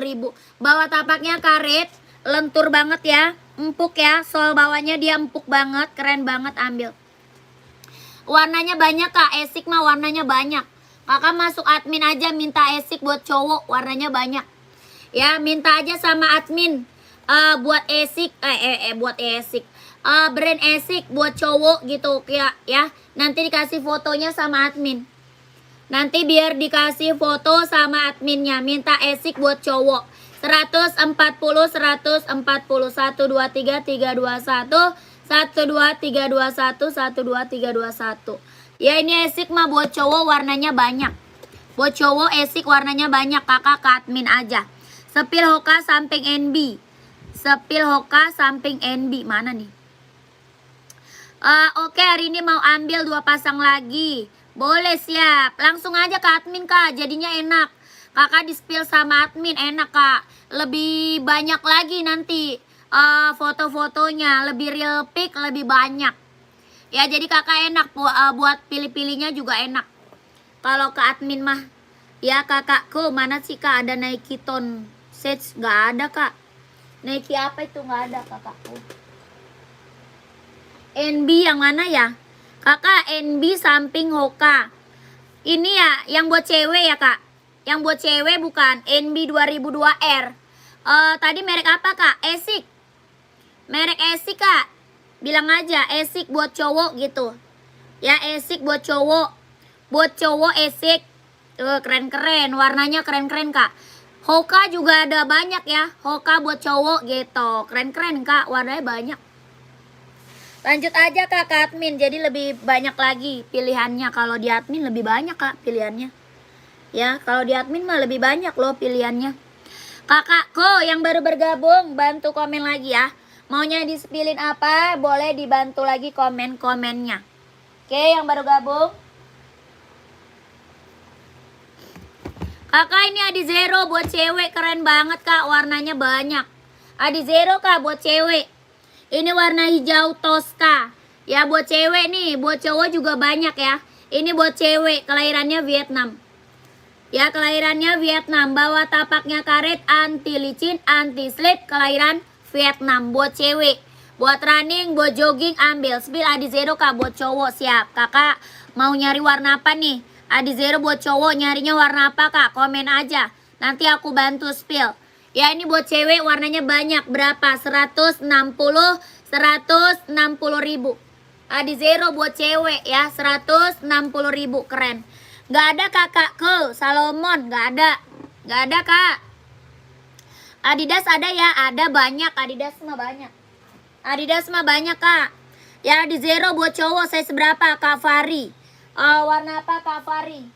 ribu. Bawah tapaknya karet, lentur banget ya, empuk ya, sol bawahnya dia empuk banget, keren banget ambil. Warnanya banyak kak, Esik mah warnanya banyak. Kakak masuk admin aja minta Esik buat cowok, warnanya banyak. Ya minta aja sama admin buat Esik, buat Esik. Brand Esik buat cowok gitu ya. Nanti dikasih fotonya sama admin. Nanti biar dikasih foto sama adminnya. Minta Esik buat cowok. 140 140 1 2 3 3 2 1 1 2 3 2 1 1 2 3 2 1. Ya ini Esik mah buat cowok warnanya banyak. Buat cowok Esik warnanya banyak. Kakak ke admin aja. Sepil Hoka samping NB. Sepil Hoka samping NB. Mana nih? Oke, hari ini mau ambil 2 pasang lagi. Boleh, siap. Langsung aja ke admin kak, jadinya enak. Kakak di spill sama admin enak kak. Lebih banyak lagi nanti foto-fotonya. Lebih real pic, lebih banyak. Ya jadi kakak enak buat pilih-pilihnya juga enak. Kalau ke admin mah. Ya kakakku, mana sih kak ada Nike Tone Sets? Gak ada kak. Nike apa itu gak ada kakakku. NB yang mana ya? Kakak NB samping Hoka. Ini ya yang buat cewek ya kak. Yang buat cewek bukan. NB 2002R. Tadi merek apa kak? Esik. Merek Esik kak. Bilang aja Esik buat cowok gitu. Ya Esik buat cowok. Buat cowok Esik. Tuh keren-keren. Warnanya keren-keren kak. Hoka juga ada banyak ya. Hoka buat cowok gitu. Keren-keren kak. Warnanya banyak. Lanjut aja kak ke admin, jadi lebih banyak lagi pilihannya. Kalau di admin lebih banyak kak pilihannya. Ya kalau di admin mah lebih banyak loh pilihannya. Kakakku yang baru bergabung bantu komen lagi ya. Maunya disepilin apa boleh dibantu lagi komen-komennya. Oke yang baru gabung. Kakak ini Adi Zero buat cewek keren banget kak, warnanya banyak. Adi Zero kak buat cewek. Ini warna hijau Tosca. Ya buat cewek nih, buat cowok juga banyak ya. Ini buat cewek, kelahirannya Vietnam. Ya kelahirannya Vietnam. Bawah tapaknya karet, anti licin, anti slip, kelahiran Vietnam. Buat cewek, buat running, buat jogging ambil. Spill Adi Zero kak buat cowok siap. Kakak mau nyari warna apa nih? Adi Zero buat cowok nyarinya warna apa kak? Komen aja. Nanti aku bantu spill. Ya ini buat cewek warnanya banyak. Berapa? 160 ribu. Adi Zero buat cewek ya. 160 ribu. Keren. Gak ada kakakku. Salomon gak ada. Gak ada kak. Adidas ada ya. Ada banyak. Adidas mah banyak. Adidas mah banyak kak. Ya Adi Zero buat cowok. Saya seberapa? Kak Fari. Warna apa Kak Fari?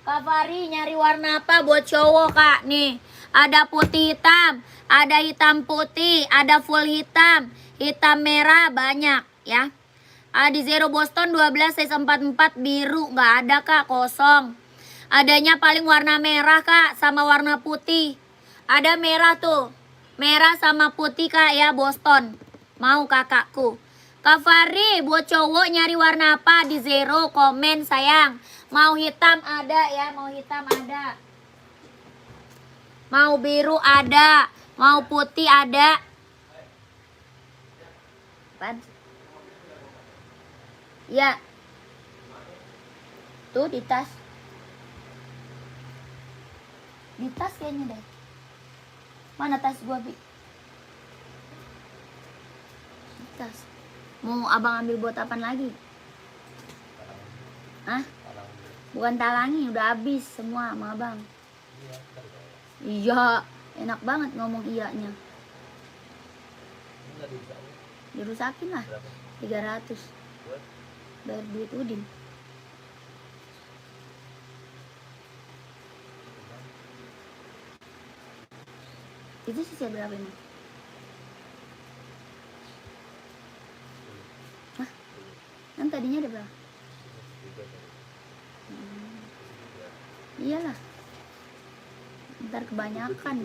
Kak Fari nyari warna apa buat cowok kak? Nih. Ada putih hitam, ada hitam putih, ada full hitam, hitam merah banyak ya. Adi Zero Boston 12 size 44 biru nggak ada kak, kosong. Adanya paling warna merah kak sama warna putih. Ada merah tuh, merah sama putih kak ya Boston. Mau kakakku. Kak Fari buat cowok nyari warna apa? Adi Zero komen sayang. Mau hitam ada ya, mau hitam ada. Mau biru ada, mau putih ada. Apaan? Ya. Tuh di tas. Di tas kayaknya deh. Mana tas gua, Bi? Di tas. Mau abang ambil buat apaan lagi? Hah? Bukan talangi, udah habis semua sama abang. Iya, enak banget ngomong iyanya. Dirusakin lah. 300. Bayar duit Udin. Itu sisa berapa emang? Hah? Kan tadinya ada berapa? Iyalah. Ntar kebanyakan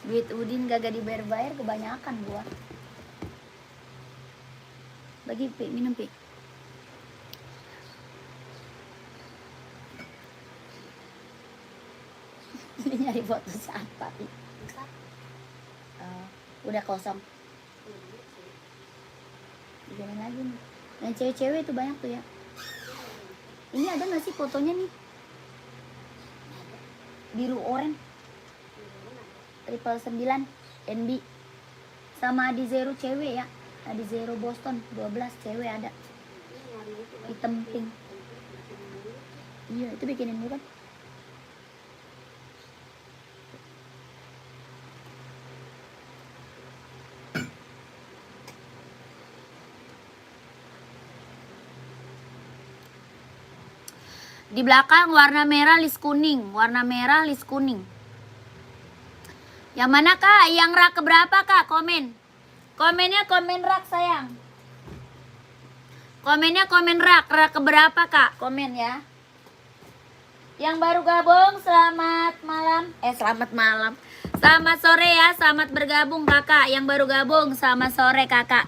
duit Udin gak dibayar-bayar, kebanyakan gua. Bagi Pi, minum Pi. Ini nyari foto siapa Pi? Udah kosong. Dijalan lagi nih. Yang cewek-cewek itu banyak tuh ya. Ini ada gak sih fotonya nih? Biru oranye 999 NB sama di Zero cewek ya, di Zero Boston 12 cewek ada hitam pink. Iya itu bikinin bukan? Di belakang warna merah list kuning, warna merah list kuning. Yang mana kak? Yang rak keberapa kak? Komen. Komennya komen rak sayang. Komennya komen rak keberapa kak? Komen ya. Yang baru gabung selamat malam. Selamat malam. Selamat sore ya, selamat bergabung kakak. Yang baru gabung selamat sore kakak.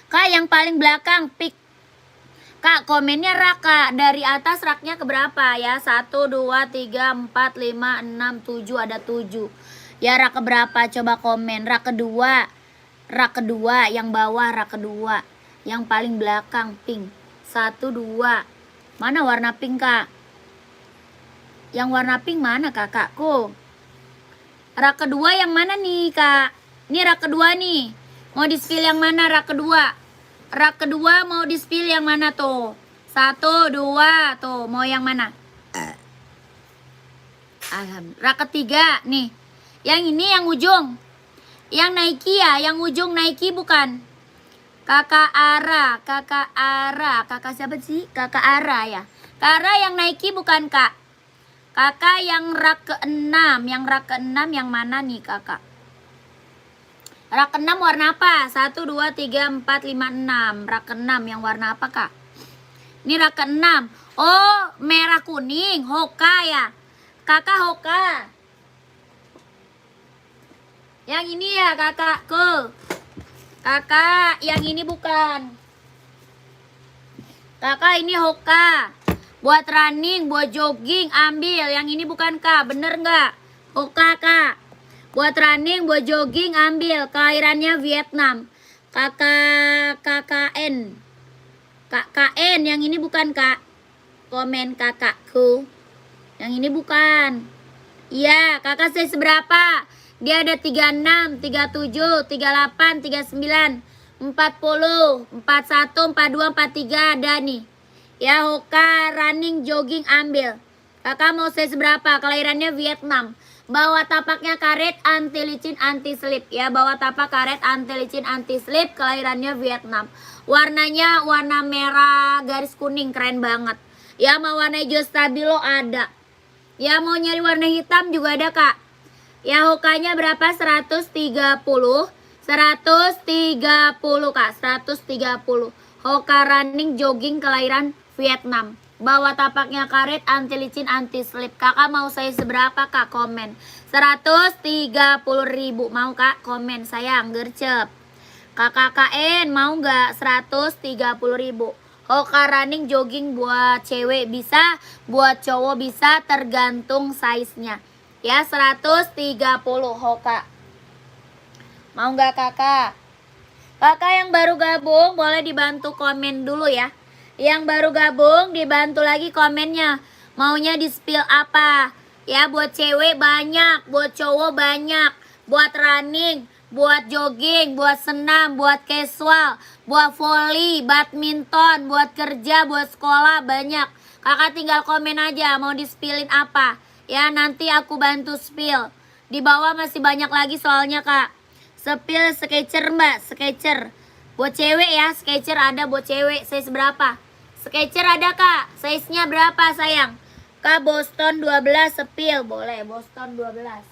Kak yang paling belakang pick. Kak, komennya rak kak. Dari atas raknya keberapa ya? 1, 2, 3, 4, 5, 6, 7. Ada 7. Ya rak keberapa? Coba komen. Rak kedua. Rak kedua. Yang bawah rak kedua. Yang paling belakang pink. 1, 2. Mana warna pink kak? Yang warna pink mana kakakku? Rak kedua yang mana nih kak? Ini rak kedua nih. Mau di-spill yang mana rak kedua? Rak kedua mau di-spill yang mana tuh? 1, 2, tuh mau yang mana? Rak ketiga nih. Yang ini yang ujung. Yang Nike ya, yang ujung Nike bukan? Kakak Ara, kakak siapa sih? Kakak Ara ya. Kakak Ara yang Nike bukan kak? Kakak yang rak ke-6, yang rak ke-6 yang mana nih kakak? Rak ke-6 warna apa? 1, 2, 3, 4, 5, 6. Rak ke-6 yang warna apa kak? Ini rak ke-6. Oh, merah kuning. Hoka ya. Kakak Hoka. Yang ini ya kakakku. Kakak, yang ini bukan. Kakak ini Hoka. Buat running, buat jogging, ambil. Yang ini bukan kak, bener nggak? Hoka kak. Buat running, buat jogging, ambil. Kelahirannya Vietnam. KKN. KKN, yang ini bukan kak. Komen kakakku. Yang ini bukan. Iya, kakak saya seberapa? Dia ada 36, 37, 38, 39, 40, 41, 42, 43 ada nih. Ya, Hoka, running, jogging, ambil. Kakak mau saya seberapa? Kelahirannya Vietnam. Bawa tapaknya karet, anti licin, anti slip. Ya, bawa tapak karet, anti licin, anti slip. Kelahirannya Vietnam. Warnanya warna merah, garis kuning, keren banget. Ya, mau warna hijau stabilo ada. Ya, mau nyari warna hitam juga ada kak. Ya, Hokanya berapa? 130. 130 kak, 130. Hoka running, jogging, kelahiran Vietnam. Bawa tapaknya karet, anti licin, anti slip. Kakak mau saya seberapa kak? Komen. 130.000. Mau kak? Komen. Sayang, gercep. Kakak KN mau nggak? 130.000. Hoka running, jogging buat cewek bisa, buat cowok bisa, tergantung size-nya. Ya, 130 Hoka. Mau nggak kakak? Kakak yang baru gabung boleh dibantu komen dulu ya. Yang baru gabung dibantu lagi komennya. Maunya di spill apa? Ya, buat cewek banyak, buat cowok banyak, buat running, buat jogging, buat senam, buat casual, buat volley, badminton, buat kerja, buat sekolah banyak. Kakak tinggal komen aja mau di-spillin apa. Ya, nanti aku bantu spill. Di bawah masih banyak lagi soalnya, Kak. Spill Skechers, Mbak, Skechers. Buat cewek ya, Skechers ada buat cewek. Size berapa? Skechers ada, Kak. Size-nya berapa, sayang? Kak, Boston 12 spill. Boleh, Boston 12.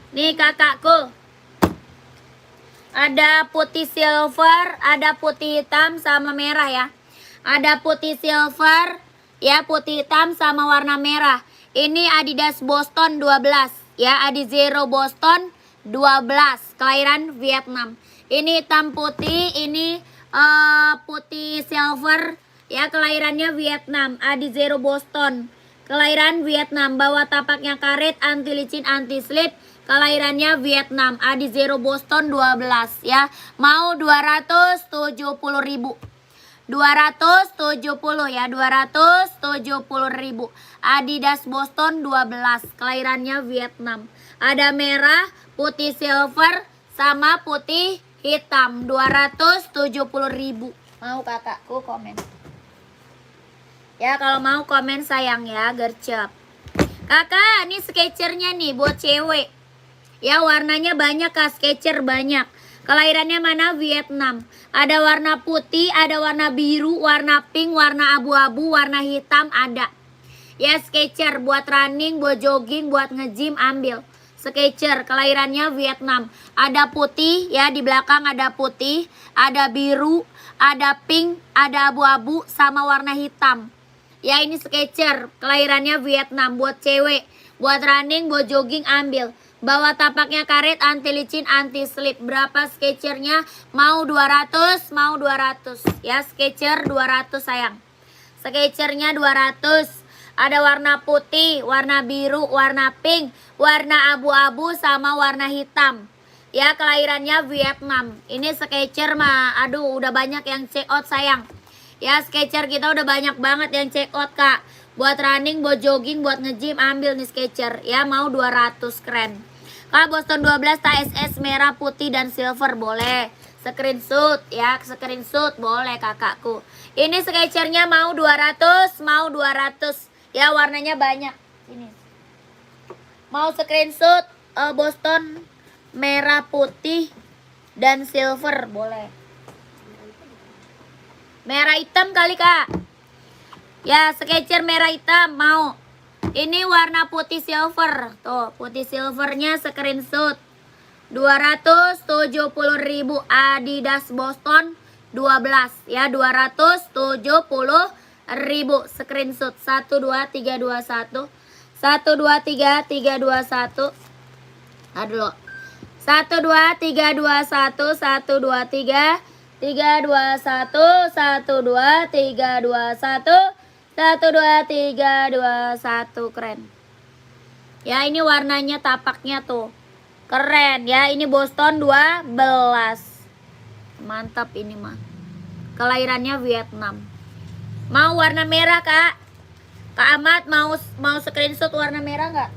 Nih kakakku, ada putih silver, ada putih hitam sama merah ya. Ada putih silver, ya putih hitam sama warna merah. Ini Adidas Boston 12, ya Adizero Boston 12, kelahiran Vietnam. Ini hitam putih, ini putih silver, ya kelahirannya Vietnam. Adizero Boston, kelahiran Vietnam. Bawa tapaknya karet, anti licin, anti slip. Kelahirannya Vietnam. Adizero Boston 12 ya. Mau 270.000. 270 ya, 270.000. Adidas Boston 12, kelahirannya Vietnam. Ada merah, putih silver sama putih hitam. 270.000. Mau kakakku komen. Ya kalau mau komen sayang ya, gercep. Kakak, ini Skechers-nya nih buat cewek. Ya warnanya banyak Kak, Skechers banyak. Kelahirannya mana? Vietnam. Ada warna putih, ada warna biru, warna pink, warna abu-abu, warna hitam ada. Ya Skechers buat running, buat jogging, buat nge-gym ambil. Skechers kelahirannya Vietnam. Ada putih ya, di belakang ada putih, ada biru, ada pink, ada abu-abu sama warna hitam. Ya ini Skechers kelahirannya Vietnam buat cewek, buat running, buat jogging ambil. Bawa tapaknya karet, anti licin, anti slip. Berapa Skechers-nya? Mau 200, mau 200. Ya Skechers 200 sayang. Skechers-nya 200. Ada warna putih, warna biru, warna pink, warna abu-abu sama warna hitam. Ya kelahirannya Vietnam. Ini Skechers mah aduh udah banyak yang check out sayang. Ya Skechers kita udah banyak banget yang check out Kak. Buat running, buat jogging, buat nge-gym ambil nih Skechers. Ya mau 200, keren. Kak Boston 12 TSS merah, putih dan silver boleh. Screenshot ya, screenshot boleh kakakku. Ini Skechers-nya mau 200, mau 200. Ya warnanya banyak. Ini. Mau screenshot Boston merah, putih dan silver boleh. Merah hitam kali Kak. Ya Skechers merah hitam mau. Ini warna putih silver. Tuh, putih silvernya screenshot. 270.000 Adidas Boston 12 ya, 270.000 screenshot. 1 2 3 2 1. 1 2 3 3 2 1. Aduh. 1 2 3 2 1. 1 2 3 3 2 1. 1 2 3 2 1. 1 2 3 2 1, keren. Ya ini warnanya tapaknya tuh. Keren ya, ini Boston 12. Mantap ini mah. Kelahirannya Vietnam. Mau warna merah Kak? Kak Ahmad mau screenshot warna merah nggak?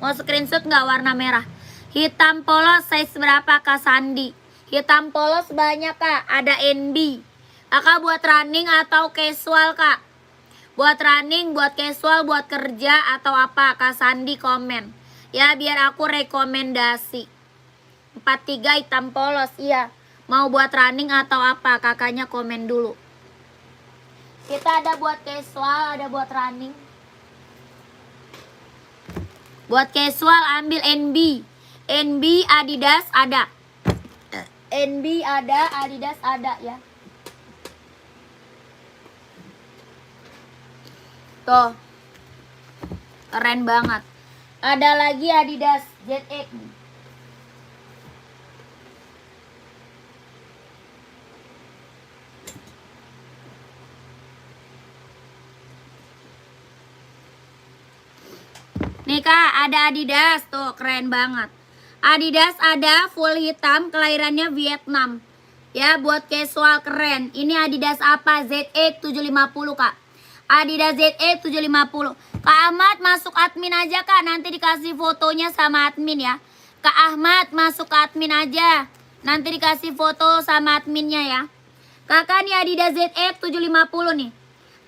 Mau screenshot nggak warna merah? Hitam polos size berapa Kak Sandi? Hitam polos banyak Kak, ada NB. Kakak buat running atau casual Kak? Buat running, buat casual, buat kerja atau apa? Kak Sandi komen. Ya biar aku rekomendasi. 43 hitam polos. Iya. Mau buat running atau apa? Kakaknya komen dulu. Kita ada buat casual, ada buat running. Buat casual ambil NB. NB Adidas ada. NB ada, Adidas ada ya. Tuh. Keren banget. Ada lagi Adidas ZX. Nih Kak, ada Adidas tuh, keren banget. Adidas ada full hitam, kelahirannya Vietnam. Ya, buat casual keren. Ini Adidas apa? ZX 750 Kak. Adidas ZX 750. Kak Ahmad masuk admin aja Kak, nanti dikasih fotonya sama admin ya. Kak Ahmad masuk ke admin aja, nanti dikasih foto sama adminnya ya. Kakak nih Adidas ZX 750 nih.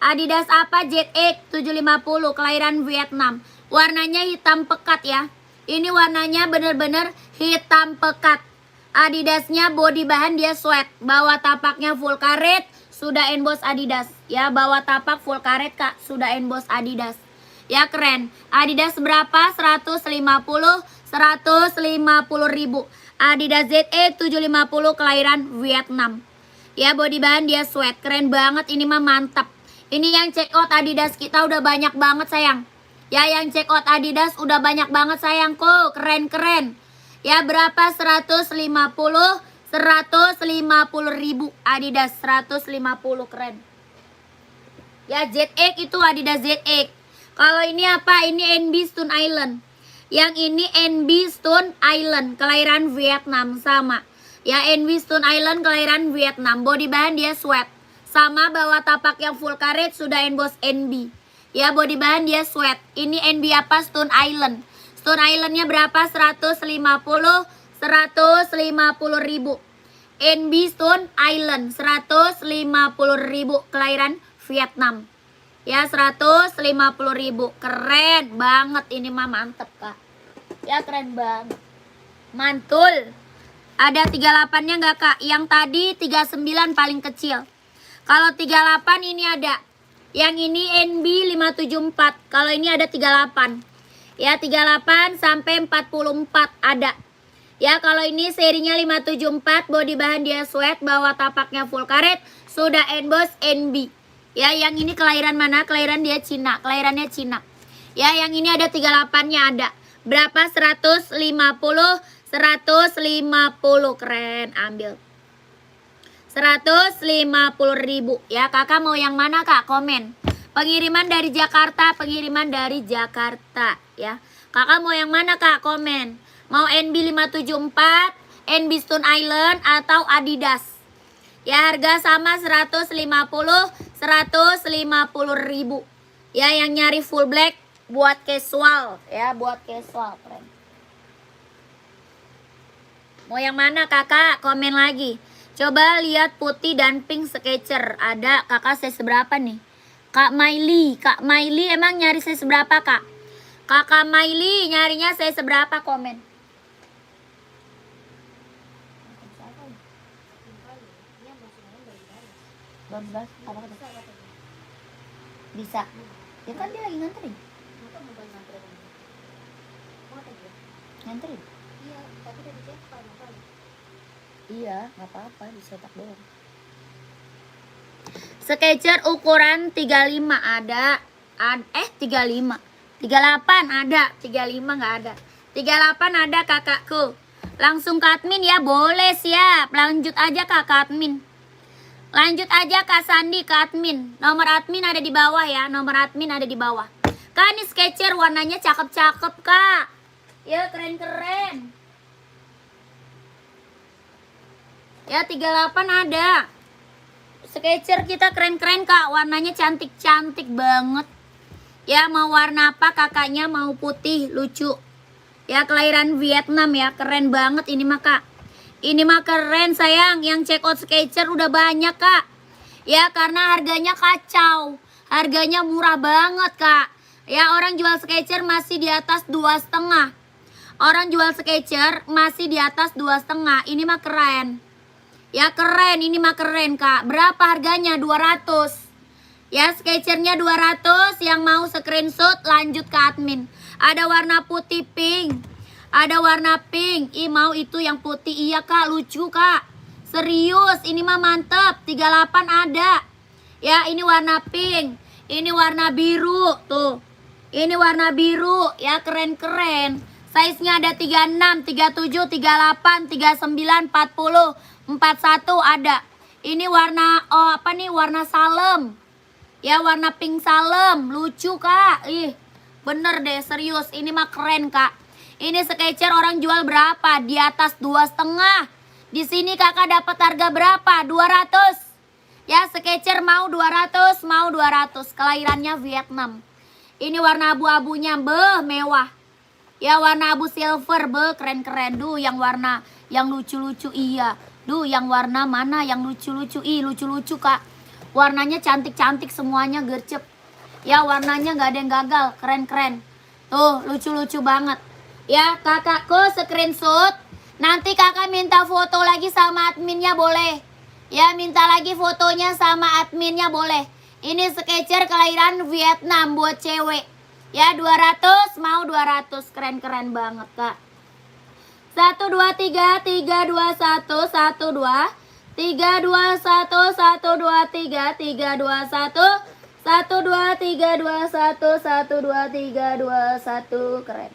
Adidas apa? ZX 750, kelahiran Vietnam. Warnanya hitam pekat ya. Ini warnanya bener-bener hitam pekat. Adidasnya body bahan dia sweat. Bawah tapaknya full karet, sudah emboss Adidas. Ya, bawah tapak full karet Kak, sudah emboss Adidas. Ya keren. Adidas berapa? 150 ribu. Adidas ZX 750 kelahiran Vietnam. Ya, body bahan dia sweat. Keren banget, ini mah mantap. Ini yang check out Adidas kita udah banyak banget sayang. Ya, yang check out Adidas udah banyak banget sayangku. Keren-keren. Ya, berapa? 150 ribu. Adidas 150, keren. Ya, ZX itu Adidas ZX. Kalau ini apa? Ini NB Stone Island. Yang ini NB Stone Island, kelahiran Vietnam sama. Ya, NB Stone Island kelahiran Vietnam. Body bahan dia sweat. Sama bawah tapak yang full karet sudah emboss NB. Ya, body bahan dia sweat. Ini NB apa? Stone Island. Stone Islandnya berapa? 150 ribu. NB Stone Island 150 ribu, kelahiran Vietnam. Ya, 150 ribu. Keren banget, ini mah mantep Kak. Ya, keren banget. Mantul. Ada 38-nya nggak Kak? Yang tadi 39 paling kecil. Kalau 38 ini ada. Yang ini NB 574. Kalau ini ada 38. Ya, 38 sampai 44 ada. Ya, kalau ini serinya 574, body bahan dia sweat, bawah tapaknya full karet, sudah emboss NB. Ya, yang ini kelahiran mana? Kelahiran dia Cina, kelahirannya Cina. Ya, yang ini ada 38-nya ada. Berapa? 150 keren, ambil. 150 ribu. Ya, kakak mau yang mana Kak? Komen. Pengiriman dari Jakarta, pengiriman dari Jakarta. Ya, kakak mau yang mana Kak? Komen. Mau NB 574, NB Stone Island atau Adidas. Ya, harga sama 150 ribu. Ya, yang nyari full black buat casual. Ya, buat casual, keren. Mau yang mana kakak? Komen lagi. Coba lihat putih dan pink Skechers. Ada, kakak size berapa nih? Kak Maili emang nyari size berapa Kak? Kakak Maili nyarinya size berapa? Komen. Apa kata? Bisa. Ya kan dia lagi nganterin. Nganterin? Iya, tapi udah dicetak. Iya, nggak apa-apa, dicetak doang. Skechers ukuran 35 ada. 35. 38 ada, 35 nggak ada. 38 ada kakakku. Langsung ke admin ya, boleh, siap. Lanjut aja Kak ke admin. Lanjut aja Kak Sandi ke admin. Nomor admin ada di bawah ya, nomor admin ada di bawah. Kak, ini Skechers warnanya cakep-cakep Kak. Ya, keren-keren. Ya, 38 ada. Skechers kita keren-keren Kak, warnanya cantik-cantik banget. Ya, mau warna apa kakaknya? Mau putih, lucu. Ya, kelahiran Vietnam ya, keren banget ini mah Kak. Ini mah keren sayang, yang check out Skechers udah banyak Kak. Ya, karena harganya kacau. Harganya murah banget Kak. Ya, orang jual Skechers masih di atas 2,5. Orang jual Skechers masih di atas 2,5. Ini mah keren. Ya, keren, ini mah keren Kak. Berapa harganya? 200. Ya, Skechersnya 200. Yang mau screenshot lanjut ke admin. Ada warna putih pink. Ada warna pink. Ih, mau itu yang putih. Iya Kak, lucu Kak. Serius, ini mah mantep. 38 ada. Ya, ini warna pink. Ini warna biru. Tuh. Ini warna biru. Ya, keren-keren. Size-nya ada 36, 37, 38, 39, 40. 41 ada. Ini warna warna salem. Ya, warna pink salem, lucu Kak. Ih, Bener deh, serius. Ini mah keren, Kak. Ini Skechers orang jual berapa? Di atas 2,5. Di sini Kakak dapat harga berapa? 200. Ya, Skechers mau 200, mau 200. Kelahirannya Vietnam. Ini warna abu-abunya, mewah. Ya, warna abu silver, keren-keren. Duh, yang warna yang lucu-lucu, iya. Duh, yang warna mana yang lucu-lucu? Ih, lucu-lucu, Kak. Warnanya cantik-cantik semuanya, gercep. Ya, warnanya nggak ada yang gagal, keren-keren. Tuh, lucu-lucu banget. Ya, kakakku screenshot. Nanti kakak minta foto lagi sama adminnya boleh. Ya, minta lagi fotonya sama adminnya boleh. Ini Skechers kelahiran Vietnam buat cewek. Ya, 200, mau 200. Keren-keren banget, Kak. 1, 2, 3, 3, 2, 1, 1, 2. 3, 2, 1, 1, 2, 3, 3, 2, 1. 1, 2, 3, 2, 1, 1, 2, 3, 2, 1. Keren.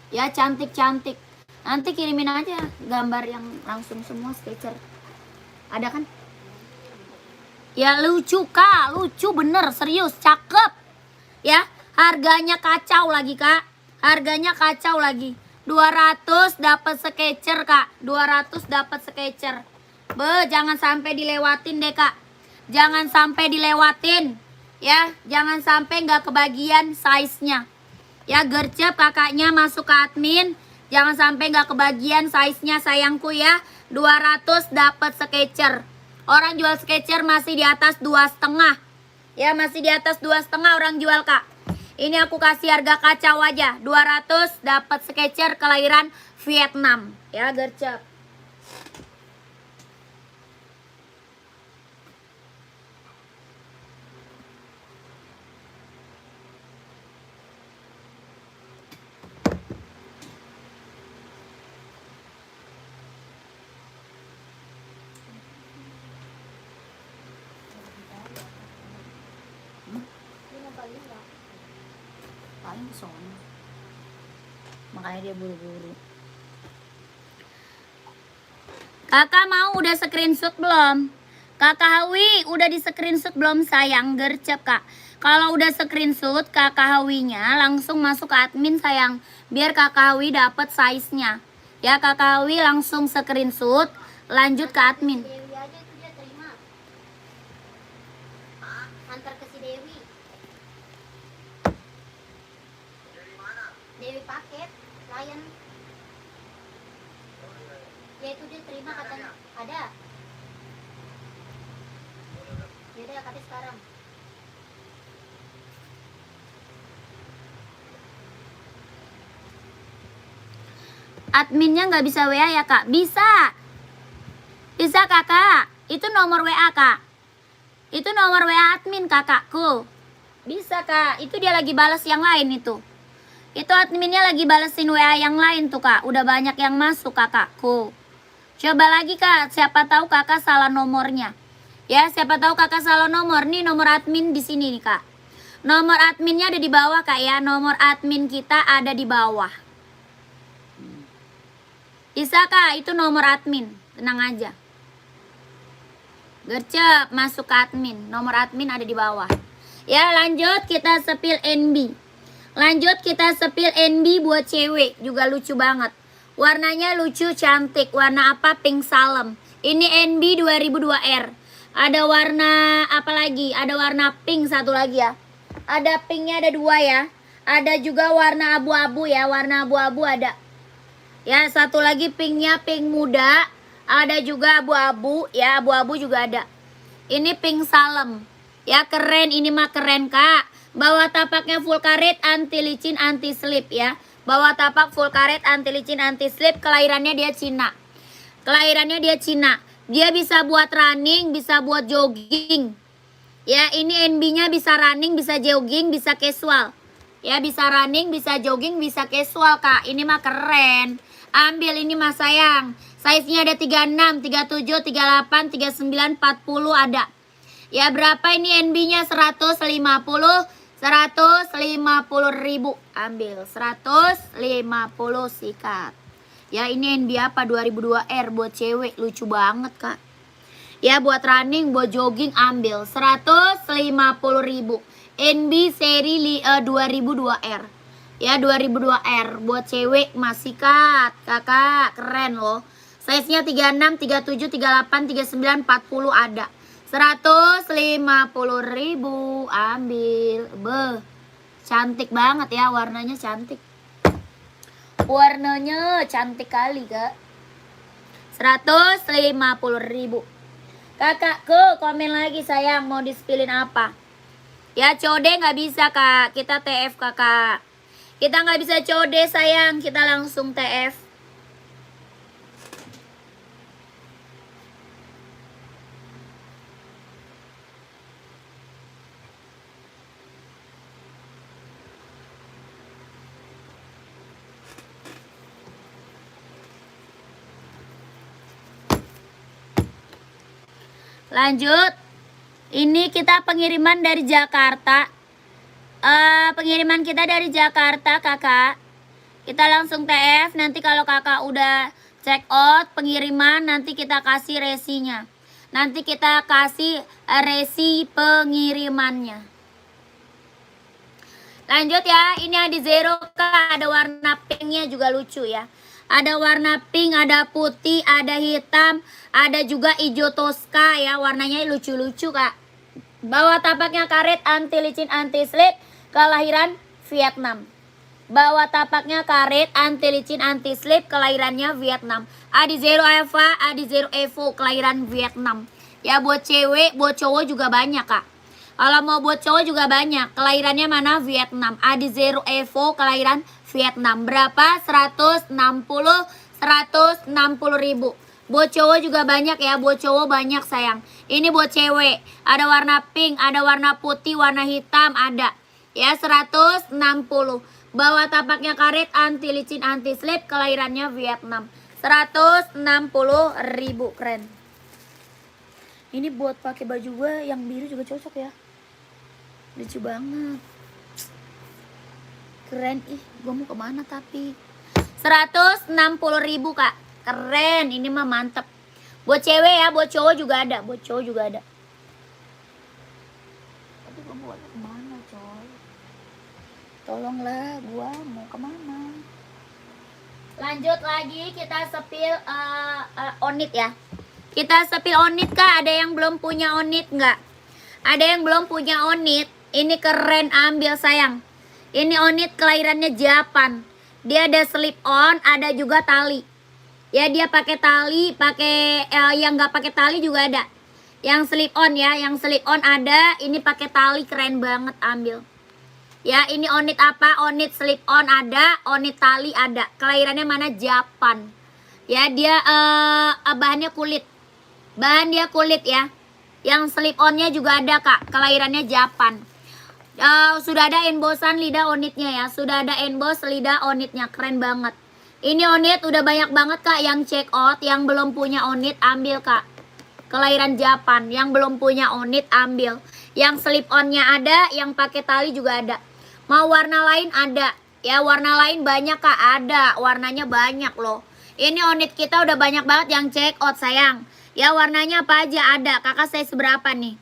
Ya, cantik-cantik. Nanti kirimin aja gambar yang langsung semua Skechers. Ada kan? Ya, lucu, Kak. Lucu bener, serius, cakep. Ya, harganya kacau lagi, Kak. Harganya kacau lagi. 200 dapat Skechers, Kak. 200 dapat Skechers. Jangan sampai dilewatin deh, Kak. Jangan sampai dilewatin. Ya, jangan sampai nggak kebagian size-nya. Ya, gercep kakaknya masuk ke admin. Jangan sampai nggak kebagian size-nya, sayangku ya. 200 dapat Skechers. Orang jual Skechers masih di atas 2,5. Ya, masih di atas 2,5 orang jual, Kak. Ini aku kasih harga kacau aja. 200 dapat Skechers kelahiran Vietnam. Ya, gercep. Paling sono. Makanya dia buru-buru. Kakak mau udah screenshot belum? Kakak Hawi udah di screenshot belum sayang? Gercep, Kak. Kalau udah screenshot Kakak Hawinya langsung masuk ke admin sayang. Biar Kakak Hawi dapat size-nya. Ya, Kakak Hawi langsung screenshot lanjut ke admin. Dewi aja itu dia terima. Antar ke si Dewi. Dewi paket klien. Ya itu dia terima katanya. Ada. Ya udah kasih sekarang. Adminnya nggak bisa WA ya, Kak? Bisa. Bisa, Kakak. Itu nomor WA, Kak. Itu nomor WA admin kakakku. Bisa, Kak. Itu dia lagi balas yang lain itu. Itu adminnya lagi balesin WA yang lain tuh, Kak. Udah banyak yang masuk, kakakku. Coba lagi, Kak. Siapa tahu Kakak salah nomornya. Ya, siapa tahu Kakak salah nomor. Nih nomor admin di sini nih, Kak. Nomor adminnya ada di bawah, Kak ya. Nomor admin kita ada di bawah. Bisa, Kak. Itu nomor admin. Tenang aja. Gercep masuk ke admin. Nomor admin ada di bawah. Ya, lanjut kita sepil NB. Lanjut kita sepil NB buat cewek. Juga lucu banget. Warnanya lucu, cantik. Warna apa? Pink salem. Ini NB 2002R. Ada warna apa lagi? Ada warna pink satu lagi ya. Ada pinknya ada 2 ya. Ada juga warna abu-abu ya. Warna abu-abu ada. Ya, satu lagi pinknya pink muda. Ada juga abu-abu ya. Abu-abu juga ada. Ini pink salem. Ya, keren. Ini mah keren, Kak. Bawah tapaknya full karet, anti licin, anti slip ya. Bawah tapak full karet, anti licin, anti slip. Kelahirannya dia Cina. Kelahirannya dia Cina. Dia bisa buat running, bisa buat jogging. Ya, ini NB-nya bisa running, bisa jogging, bisa casual. Ya, bisa running, bisa jogging, bisa casual, Kak. Ini mah keren. Ambil ini mah sayang. Size-nya ada 36, 37, 38, 39, 40 ada. Ya, berapa ini NB-nya? 150 ribu. Ambil 150 sikat. Ya, ini NB apa? 2002R buat cewek. Lucu banget, Kak. Ya buat running, buat jogging ambil 150.000. NB seri 2002R. Ya 2002R buat cewek masih kat. Kakak keren loh. Size-nya 36, 37, 38, 39, 40 ada. 150.000 ambil. Beh. Cantik banget ya, warnanya cantik. Warnanya cantik kali, Kak. 150.000. Kakakku komen lagi sayang, mau di-spillin apa? Ya code nggak bisa kak, kita TF kakak. Kita nggak bisa code sayang, kita langsung TF. Lanjut. Ini kita pengiriman dari Jakarta. Pengiriman kita dari Jakarta kakak. Kita langsung TF. Nanti kalau kakak udah check out pengiriman, nanti kita kasih resinya. Nanti kita kasih resi pengirimannya. Lanjut ya. Ini ada zero kak. Ada warna pinknya juga lucu ya. Ada warna pink, ada putih, ada hitam, ada juga hijau toska ya. Warnanya lucu-lucu kak. Bawah tapaknya karet, anti licin, anti slip, kelahiran Vietnam. Bawah tapaknya karet, anti licin, anti slip, kelahirannya Vietnam. Adi Zero Eva, Adi Zero Evo, kelahiran Vietnam. Ya buat cewek, buat cowok juga banyak kak. Kalau mau buat cowok juga banyak. Kelahirannya mana? Vietnam. Adi Zero Evo, kelahiran Vietnam. Berapa? 160.000. Buat cowok juga banyak ya. Buat cowok banyak sayang. Ini buat cewek. Ada warna pink, ada warna putih, warna hitam ada. Ya 160. Bawah tapaknya karet, anti licin, anti slip, kelahirannya Vietnam. 160.000. Keren. Ini buat pakai baju gue yang biru juga cocok ya. Lucu banget. Keren ih, gue mau kemana tapi 160.000 kak. Keren, ini mah mantep. Buat cewek ya, buat cowok juga ada. Buat cowok juga ada. Tapi gue mau kemana coy? Tolonglah, gue mau kemana? Lanjut lagi, kita sepil onit ya. Kita sepil onit kak. Ada yang belum punya onit nggak? Ada yang belum punya onit? Ini keren, ambil sayang. Ini onit kelahirannya Japan. Dia ada slip on, ada juga tali. Ya dia pakai tali, pakai yang nggak pakai tali juga ada. Yang slip on ya, yang slip on ada. Ini pakai tali, keren banget, ambil. Ya ini onit apa? Onit slip on ada, onit tali ada. Kelahirannya mana? Japan. Ya dia bahannya kulit. Bahan dia kulit ya. Yang slip onnya juga ada kak. Kelahirannya Japan. Sudah ada embosan lidah onitnya ya. Sudah ada emboss lidah onitnya. Keren banget. Ini onit udah banyak banget kak yang check out. Yang belum punya onit ambil kak. Kelahiran Japan. Yang belum punya onit ambil. Yang slip onnya ada. Yang pakai tali juga ada. Mau warna lain ada. Ya warna lain banyak kak. Ada. Warnanya banyak loh. Ini onit kita udah banyak banget yang check out sayang. Ya warnanya apa aja ada. Kakak saya seberapa nih?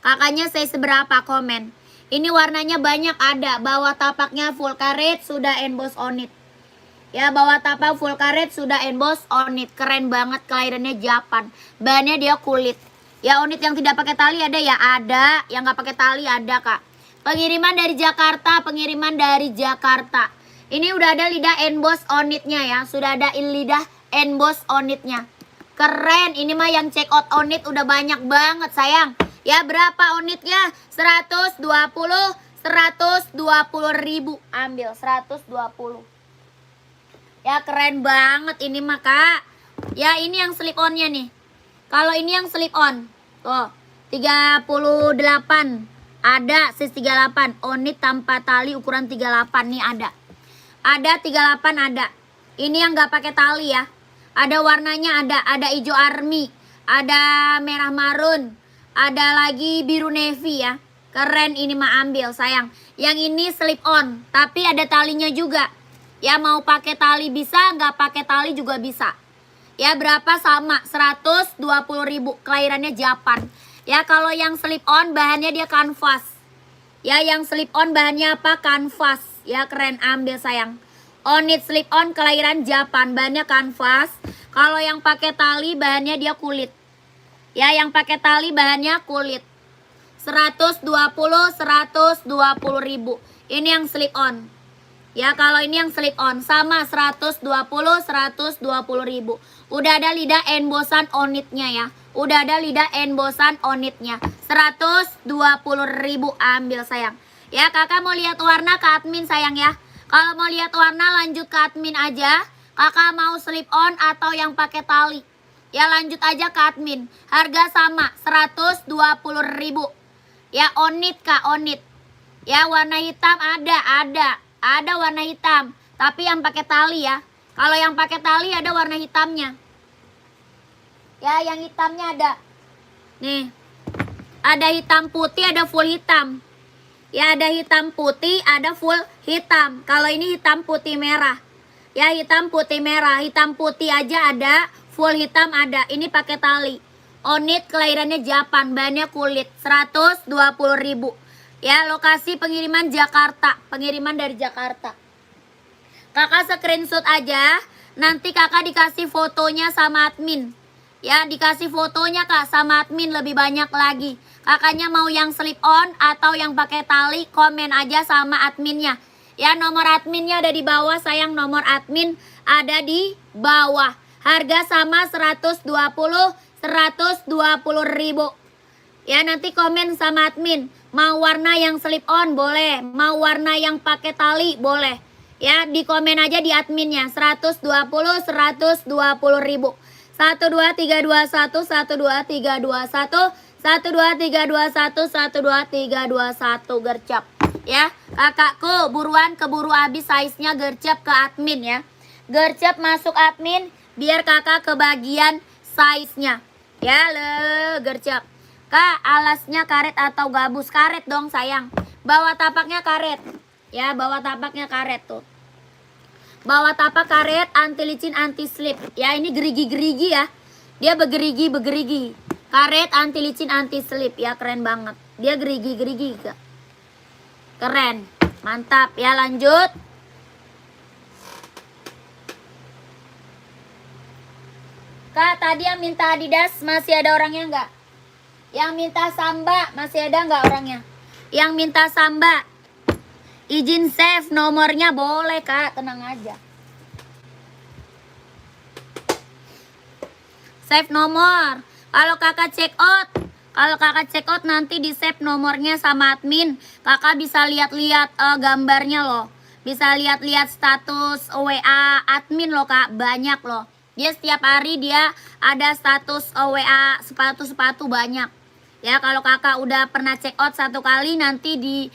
Kakaknya saya seberapa komen? Ini warnanya banyak ada. Bawah tapaknya full karet sudah emboss onit. Ya bawah tapak full karet sudah emboss onit. Keren banget, kelahirannya Japan. Bahannya dia kulit. Ya onit yang tidak pakai tali ada ya? Ada. Yang nggak pakai tali ada kak. Pengiriman dari Jakarta. Pengiriman dari Jakarta. Ini udah ada lidah emboss onitnya ya. Sudah ada lidah emboss onitnya. Keren, ini mah yang check out onit udah banyak banget sayang. Ya berapa onitnya? 120 ribu. Ambil 120. Ya keren banget ini mah kak. Ya ini yang slip onnya nih. Kalau ini yang slip on. Tuh 38. Ada sis 38. Onit tanpa tali ukuran 38 nih ada. Ada 38 ada. Ini yang gak pakai tali ya. Ada warnanya ada hijau army, ada merah marun, ada lagi biru navy ya. Keren ini mah ambil sayang. Yang ini slip on, tapi ada talinya juga. Ya mau pakai tali bisa, nggak pakai tali juga bisa. Ya berapa sama 120.000, kelahirannya Japan. Ya kalau yang slip on bahannya dia kanvas. Ya yang slip on bahannya apa? Kanvas. Ya keren, ambil sayang. Onit slip on kelahiran Japan, bahannya kanvas. Kalau yang pakai tali bahannya dia kulit. Ya yang pakai tali bahannya kulit. 120.000. Ini yang slip on. Ya kalau ini yang slip on sama 120.000. Udah ada lidah embosan onitnya ya. Udah ada lidah embosan onitnya. 120.000, ambil sayang. Ya kakak mau lihat warna ke admin sayang ya. Kalau mau lihat warna lanjut ke admin aja. Kakak mau slip on atau yang pakai tali. Ya lanjut aja ke admin. Harga sama 120.000. Ya onit kak, onit. Ya warna hitam ada warna hitam. Tapi yang pakai tali ya. Kalau yang pakai tali ada warna hitamnya. Ya yang hitamnya ada. Nih. Ada hitam putih, ada full hitam. Ya ada hitam putih, ada full hitam. Kalau ini hitam putih merah. Ya hitam putih merah. Hitam putih aja ada, full hitam ada. Ini pakai tali. Onit kelahirannya Japan, bahannya kulit. 120.000. Ya lokasi pengiriman Jakarta. Pengiriman dari Jakarta. Kakak screenshot aja. Nanti kakak dikasih fotonya sama admin. Ya dikasih fotonya kak sama admin lebih banyak lagi. Kakaknya mau yang slip on atau yang pakai tali, komen aja sama adminnya. Ya nomor adminnya ada di bawah sayang, nomor admin ada di bawah. Harga sama 120.000. Ya nanti komen sama admin. Mau warna yang slip on boleh, mau warna yang pakai tali boleh. Ya di komen aja di adminnya 120.000. 12321 12321 12321 gercep ya kakakku, buruan keburu habis size-nya gercep ke admin ya. Gercep masuk admin biar kakak kebagian size-nya ya le gercep. Kak alasnya karet atau gabus? Karet dong sayang. Bawah tapaknya karet ya, bawah tapaknya karet tuh. Bawah tapak karet, anti licin, anti slip. Ya ini gerigi-gerigi ya. Dia begerigi. Karet, anti licin, anti slip. Ya keren banget. Dia gerigi-gerigi. Keren. Mantap. Ya lanjut. Kak tadi yang minta Adidas masih ada orangnya nggak? Yang minta Samba masih ada nggak orangnya? Yang minta Samba izin save nomornya boleh kak, tenang aja. Save nomor. Kalau kakak check out nanti di save nomornya sama admin. Kakak bisa lihat-lihat gambarnya loh. Bisa lihat-lihat status WA admin loh kak, banyak loh. Dia setiap hari dia ada status WA sepatu-sepatu banyak. Ya kalau kakak udah pernah check out satu kali nanti di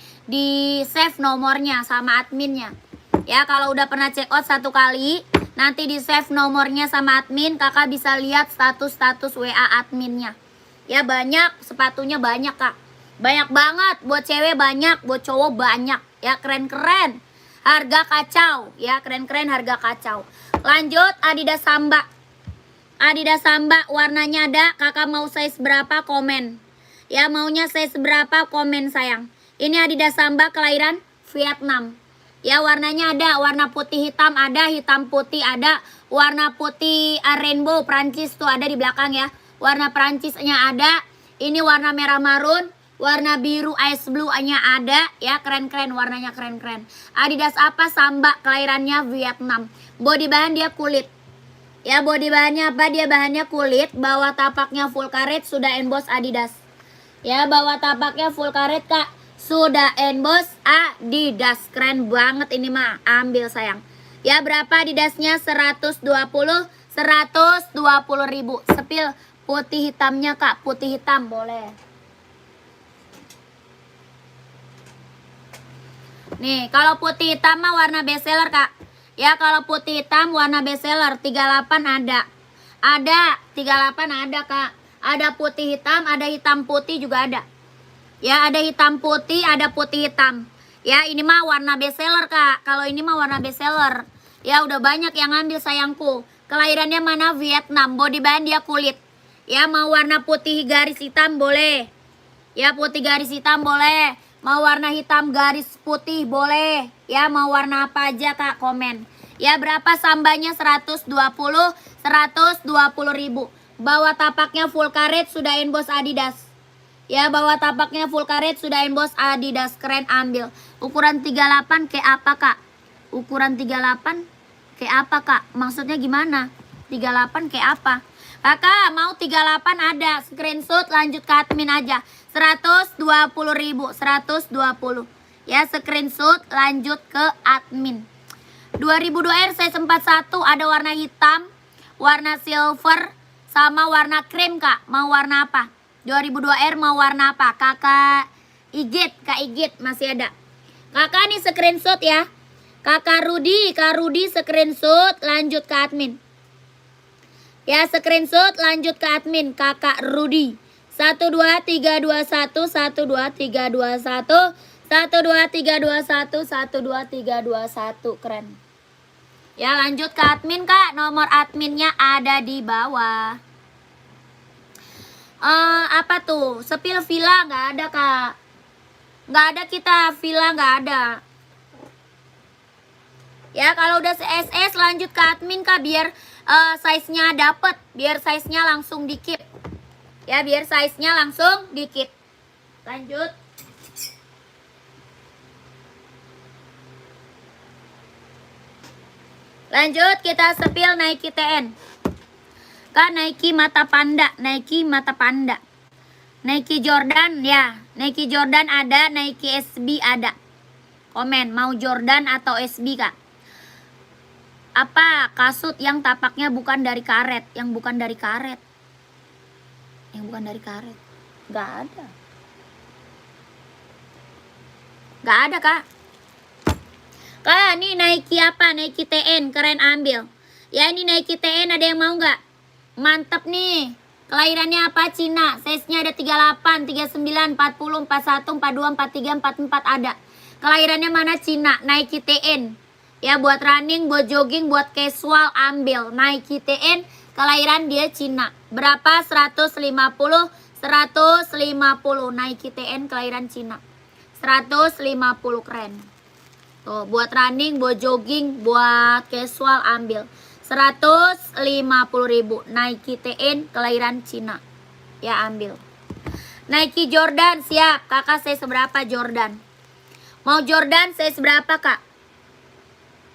save nomornya sama adminnya. Ya kalau udah pernah check out satu kali nanti di save nomornya sama admin, kakak bisa lihat status WA adminnya. Ya banyak sepatunya, banyak kak. Banyak banget, buat cewek banyak, buat cowok banyak. Ya keren-keren. Harga kacau, ya keren-keren harga kacau. Lanjut Adidas Samba. Adidas Samba warnanya ada, kakak mau size berapa komen. Ya maunya size berapa komen sayang. Ini Adidas Samba kelahiran Vietnam. Ya warnanya ada, warna putih hitam ada, hitam putih ada, warna putih rainbow Prancis tuh ada di belakang ya. Warna Prancisnya ada, ini warna merah marun, warna biru ice blue-nya ada, ya keren-keren, warnanya keren-keren. Adidas apa? Samba kelahirannya Vietnam. Body bahan dia kulit. Ya body bahannya apa? Dia bahannya kulit, bawah tapaknya full karet, sudah emboss Adidas. Ya bawah tapaknya full karet kak, sudah emboss Adidas. Keren banget ini mah, ambil sayang. Ya berapa Adidasnya? 120.000. Sepil putih hitamnya kak, putih hitam boleh. Nih kalau putih hitam mah warna bestseller kak. Ya kalau putih hitam warna bestseller 38 ada. Ada 38 ada kak. Ada putih hitam, ada hitam putih juga ada. Ya ada hitam putih, ada putih hitam. Ya ini mah warna bestseller kak. Kalau ini mah warna bestseller. Ya udah banyak yang ngambil sayangku. Kelahirannya mana? Vietnam. Body band dia kulit. Ya, mau warna putih garis hitam boleh. Ya, putih garis hitam boleh. Mau warna hitam garis putih boleh. Ya, mau warna apa aja Kak, komen. Ya, berapa sambanya? 120 ribu. Bawa tapaknya full karet sudah inbox Adidas. Ya, bawa tapaknya full karet sudah inbox Adidas. Keren, ambil. Ukuran 38 kayak apa Kak? Ukuran 38 kayak apa Kak? Maksudnya gimana? 38 kayak apa? Kakak mau 38 ada. Screenshot lanjut ke admin aja. 120 ribu. 120. Ya, screenshot lanjut ke admin. 2002R size 41 ada warna hitam, warna silver, sama warna krim Kak. Mau warna apa? 2002R mau warna apa? Kakak Igit, Kak Igit masih ada. Kakak nih screenshot ya. Kak Rudi screenshot lanjut ke admin. Ya, screenshot lanjut ke admin Kakak Rudi. 12321 12321 12321 12321 keren. Ya, lanjut ke admin Kak. Nomor adminnya ada di bawah. Apa tuh? Sepil villa nggak ada Kak. Nggak ada kita, villa nggak ada. Ya, kalau udah CSS lanjut ke admin Kak, biar size-nya dapet, biar size-nya langsung dikit. Ya, biar size-nya langsung dikit. Lanjut. Lanjut kita sepil Nike TN. Kak, Nike mata panda, Nike mata panda. Nike Jordan ya, Nike Jordan ada, Nike SB ada. Komen mau Jordan atau SB Kak. Apa kasut yang tapaknya bukan dari karet? Yang bukan dari karet. Yang bukan dari karet. Gak ada. Gak ada Kak. Kak, ini Nike apa? Nike TN, keren ambil. Ya, ini Nike TN ada yang mau gak? Mantep nih. Kelahirannya apa? Cina. Size-nya ada 38, 39, 40, 41, 42, 43, 44 ada. Kelahirannya mana? Cina. Nike TN. Ya, buat running, buat jogging, buat casual ambil. Nike TN, kelahiran dia Cina. Berapa? 150, 150. Nike TN kelahiran Cina. 150 keren. Tuh, buat running, buat jogging, buat casual ambil. 150 ribu. Nike TN kelahiran Cina. Ya, ambil. Nike Jordan siap. Kakak size berapa Jordan? Mau Jordan size berapa Kak?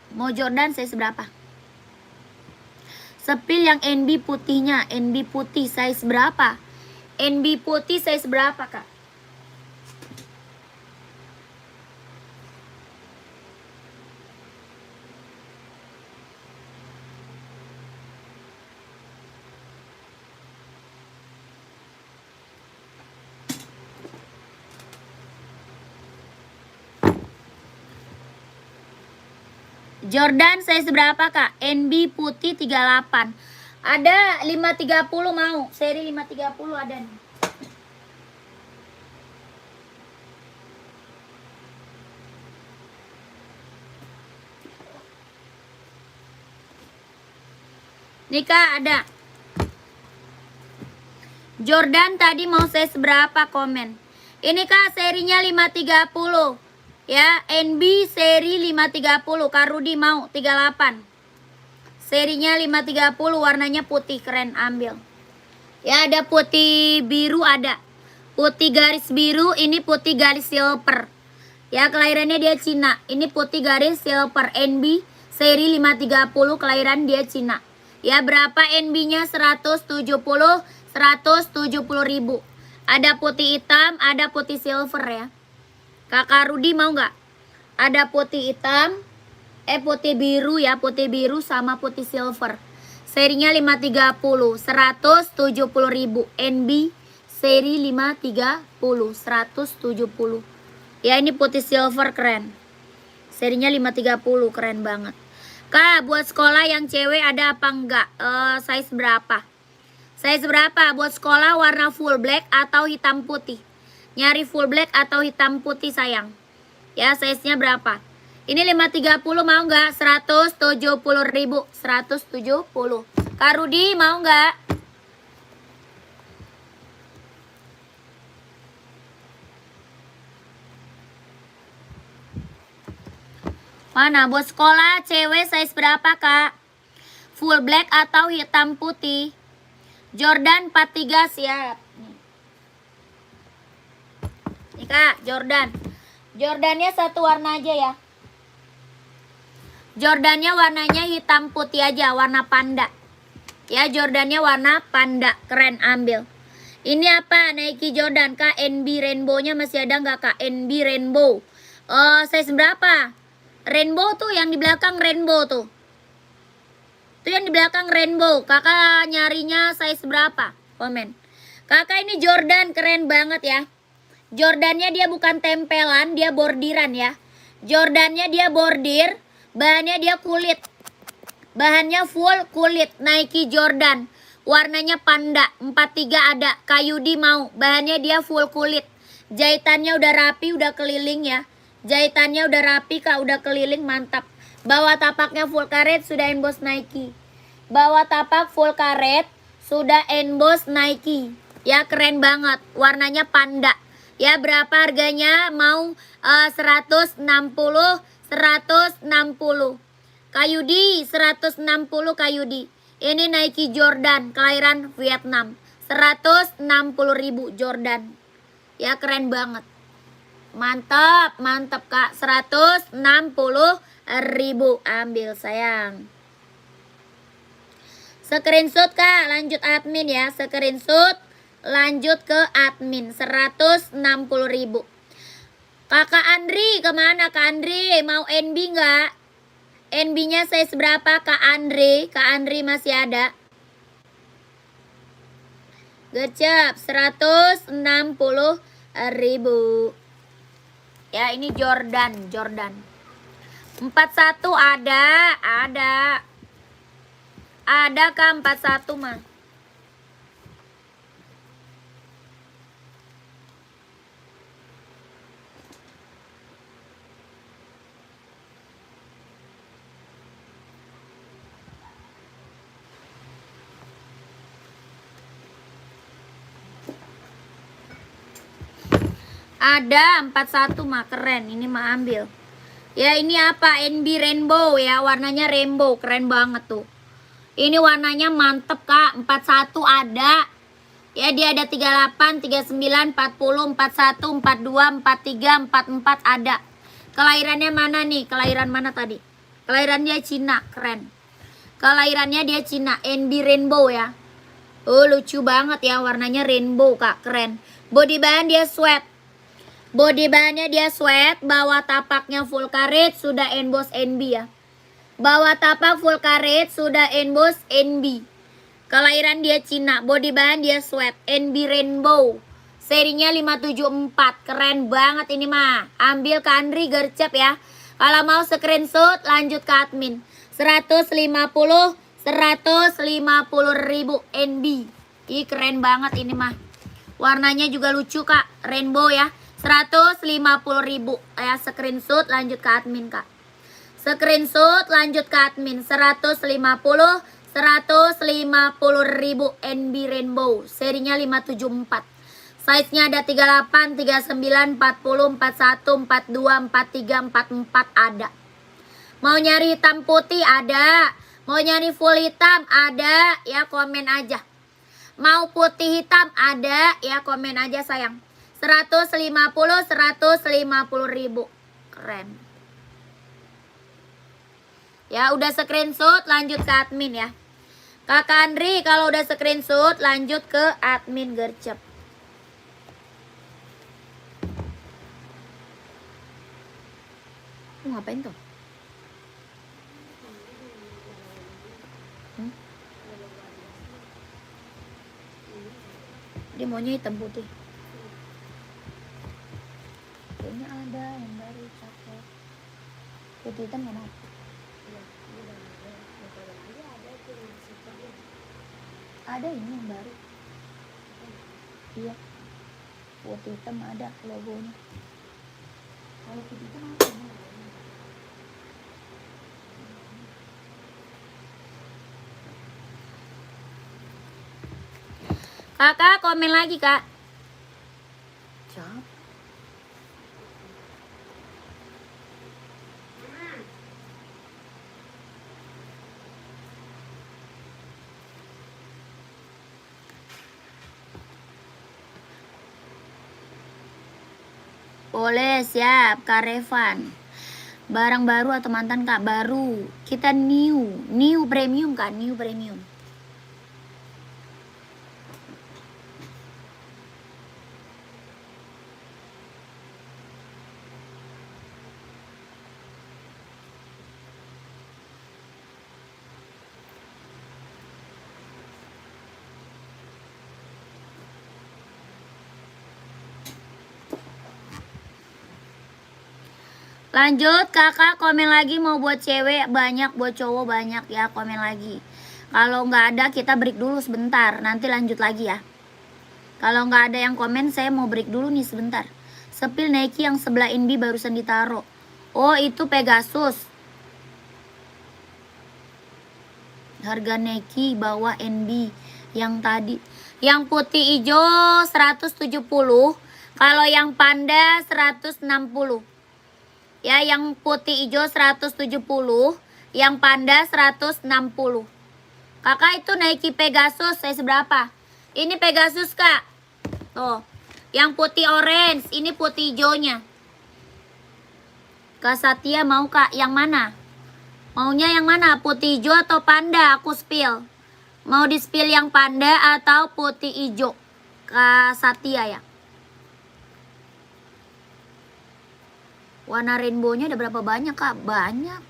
Mau Jordan size berapa? Sepil yang NB putihnya. NB putih size berapa? NB putih size berapa Kak? Jordan size berapa Kak? NB putih 38. Ada 530 mau. Seri 530 ada nih. Nih Kak, ada. Jordan tadi mau size berapa komen? Ini Kak serinya 530. Ya, NB seri 530. Kak Rudi mau 38. Serinya 530, warnanya putih keren ambil. Ya, ada putih biru ada. Putih garis biru, ini putih garis silver. Ya, kelahirannya dia Cina. Ini putih garis silver. NB seri 530, kelahiran dia Cina. Ya, berapa NB-nya? 170 ribu. Ada putih hitam, ada putih silver ya. Kakak Rudi mau nggak? Ada putih hitam, putih biru ya, putih biru sama putih silver. Serinya 530, 170 ribu. NB seri 530, 170. Ya, ini putih silver keren. Serinya 530, keren banget. Kak, buat sekolah yang cewek ada apa enggak? Size berapa? Size berapa? Buat sekolah warna full black atau hitam putih? Nyari full black atau hitam putih sayang. Ya, size-nya berapa? Ini 530 mau nggak? 170.000. 170. Kak Rudi mau nggak? Mana buat sekolah cewek size berapa kak? Full black atau hitam putih? Jordan 43 siap. Nih kak, Jordan. Jordannya satu warna aja ya. Jordannya warnanya hitam putih aja, warna panda. Ya, Jordannya warna panda, keren, ambil. Ini apa? Nike Jordan, kak. NB Rainbow-nya masih ada nggak kak? NB Rainbow. Size berapa? Rainbow tuh yang di belakang rainbow tuh. Tuh yang di belakang rainbow. Kakak nyarinya size berapa? Komen. Kakak ini Jordan keren banget ya. Jordannya dia bukan tempelan, dia bordiran ya. Jordannya dia bordir, bahannya dia kulit. Bahannya full kulit, Nike Jordan. Warnanya panda, 43 ada. Kayudi mau, bahannya dia full kulit. Jahitannya udah rapi, udah keliling ya. Jahitannya udah rapi kak, udah keliling, mantap. Bawah tapaknya full karet, sudah emboss Nike. Bawah tapak full karet, sudah emboss Nike. Ya keren banget, warnanya panda. Ya berapa harganya? Mau 160, 160. Kayudi 160 Kayudi. Ini Nike Jordan kelahiran Vietnam. 160.000 Jordan. Ya keren banget. Mantap, mantap kak. 160.000. Ambil sayang. Screenshot kak, lanjut admin ya. Screenshot, lanjut ke admin. 160.000. Kakak Andri kemana kak Andri? Mau NB nggak? NB-nya size berapa kak Andri? Kak Andri masih ada. Gecap 160.000. Ya ini Jordan, Jordan. 41 ada. Ada kak 41 mah. Ada 41 mah keren. Ini mah ambil. Ya ini apa? NB Rainbow ya. Warnanya rainbow. Keren banget tuh. Ini warnanya mantep kak. 41 ada. Ya dia ada 38, 39, 40, 41, 42, 43, 44 ada. Kelahirannya mana nih? Kelahiran mana tadi? Kelahirannya Cina. Keren. Kelahirannya dia Cina. NB Rainbow ya. Lucu banget ya. Warnanya rainbow kak. Keren. Body bahan dia sweat. Body bahannya dia sweat, bawah tapaknya full karet, sudah emboss NB ya. Bawah tapak full karet, sudah emboss NB. Kelahiran dia Cina, body bahan dia sweat, NB Rainbow. Serinya 574, keren banget ini mah. Ambil ke Andri gercep ya. Kalau mau screenshot lanjut ke admin. 150.000 NB. Ih keren banget ini mah. Warnanya juga lucu kak, rainbow ya. 150.000 ya. Screenshot lanjut ke admin kak. Screenshot lanjut ke admin. 150.000 NB Rainbow. Serinya 574. Size nya ada 38, 39, 40, 41, 42, 43, 44 ada. Mau nyari hitam putih ada. Mau nyari full hitam ada. Ya komen aja. Mau putih hitam ada. Ya komen aja sayang. 150.000. Keren. Ya udah screenshot lanjut ke admin ya. Kakak Andri kalau udah screenshot lanjut ke admin gercep. Ngapain tuh? Dia maunya hitam putih. Kayaknya ada yang baru cakep. Putih hitam mana? Ada ini yang baru. Iya. Putih hitam ada logonya. Kalau putih hitam apa? Kakak komen lagi kak. Siapa? Boleh, siap Kak Revan. Barang baru atau mantan Kak? Baru. Kita new premium Kak, new premium. Lanjut kakak, komen lagi mau buat cewek banyak, buat cowok banyak ya, komen lagi. Kalau nggak ada kita break dulu sebentar, nanti lanjut lagi ya. Kalau nggak ada yang komen saya mau break dulu nih sebentar. Sepil Nike yang sebelah Inbi barusan ditaro. Oh itu Pegasus. Harga Nike bawah NB yang tadi. Yang putih hijau 170, kalau yang panda 160. Ya, yang putih hijau 170, yang panda 160. Kakak itu Nike Pegasus saya seberapa? Ini Pegasus kak. Tuh, yang putih orange, ini putih hijaunya. Kak Satya mau kak yang mana? Maunya yang mana? Putih hijau atau panda? Aku spill. Mau di spill yang panda atau putih hijau? Kak Satya ya. Warna rainbow-nya ada berapa banyak kak? Banyak.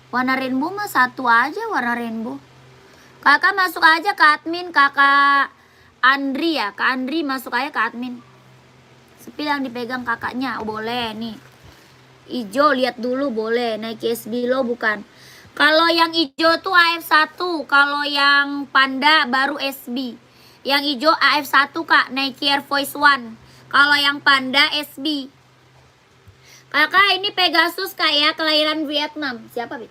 Warna rainbow mah satu aja warna rainbow. Kakak masuk aja ke admin kakak Andri ya. Kak Andri masuk aja ke admin. Sepil yang dipegang kakaknya. Oh, boleh nih. Ijo lihat dulu boleh. Nike SB lo bukan. Kalau yang hijau tuh AF1. Kalau yang panda baru SB. Yang hijau AF1 kak. Nike Air Force One. Kalau yang panda SB. Kakak ini Pegasus kak ya, kelahiran Vietnam. Siapa Bit?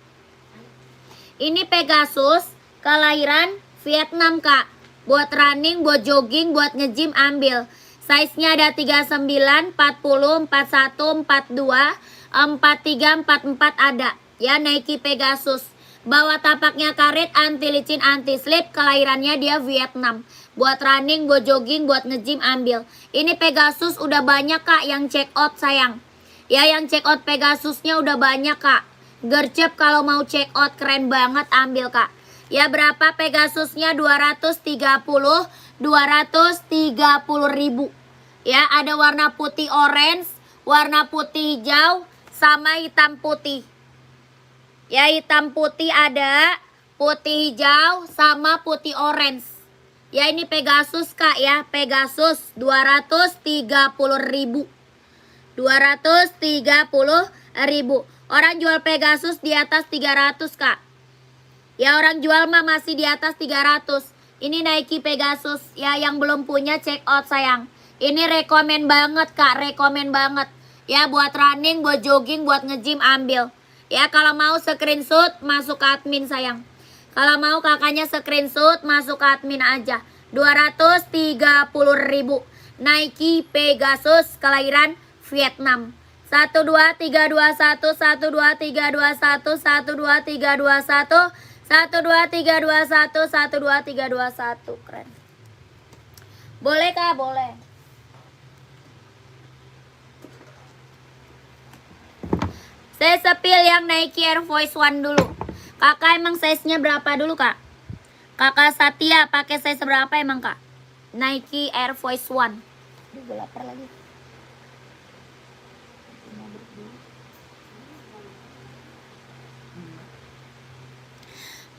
Ini Pegasus kelahiran Vietnam kak. Buat running, buat jogging, buat nge-gym ambil. Size-nya ada 39, 40, 41, 42, 43, 44 ada. Ya Nike Pegasus. Bawa tapaknya karet, anti licin, anti slip. Kelahirannya dia Vietnam. Buat running, buat jogging, buat nge-gym ambil. Ini Pegasus udah banyak kak yang check out sayang. Ya yang check out Pegasusnya udah banyak kak. Gercep kalau mau check out keren banget ambil kak. Ya berapa Pegasusnya? 230 ribu. Ya ada warna putih orange, warna putih hijau, sama hitam putih. Ya hitam putih ada, putih hijau, sama putih orange. Ya ini Pegasus kak ya, Pegasus 230 ribu. 230 ribu. Orang jual Pegasus di atas 300 kak. Ya orang jual mah masih di atas 300. Ini Nike Pegasus. Ya yang belum punya check out sayang. Ini rekomen banget kak. Rekomen banget. Ya buat running, buat jogging, buat nge-gym ambil. Ya kalau mau screenshot masuk ke admin sayang. Kalau mau kakaknya screenshot masuk ke admin aja. 230 ribu. Nike Pegasus kelahiran Vietnam. 1 2 3 2 1 1 2 3 2 1 1 2 3 2 1 1 2 3 2 1 1 2 3 2 1 1 2 1 keren. Boleh kak? Boleh. Saya sepil yang Nike Air Force One dulu. Kakak emang size-nya berapa dulu kak? Kakak Satya pakai size berapa emang kak? Nike Air Force One. Aduh gue lapar lagi.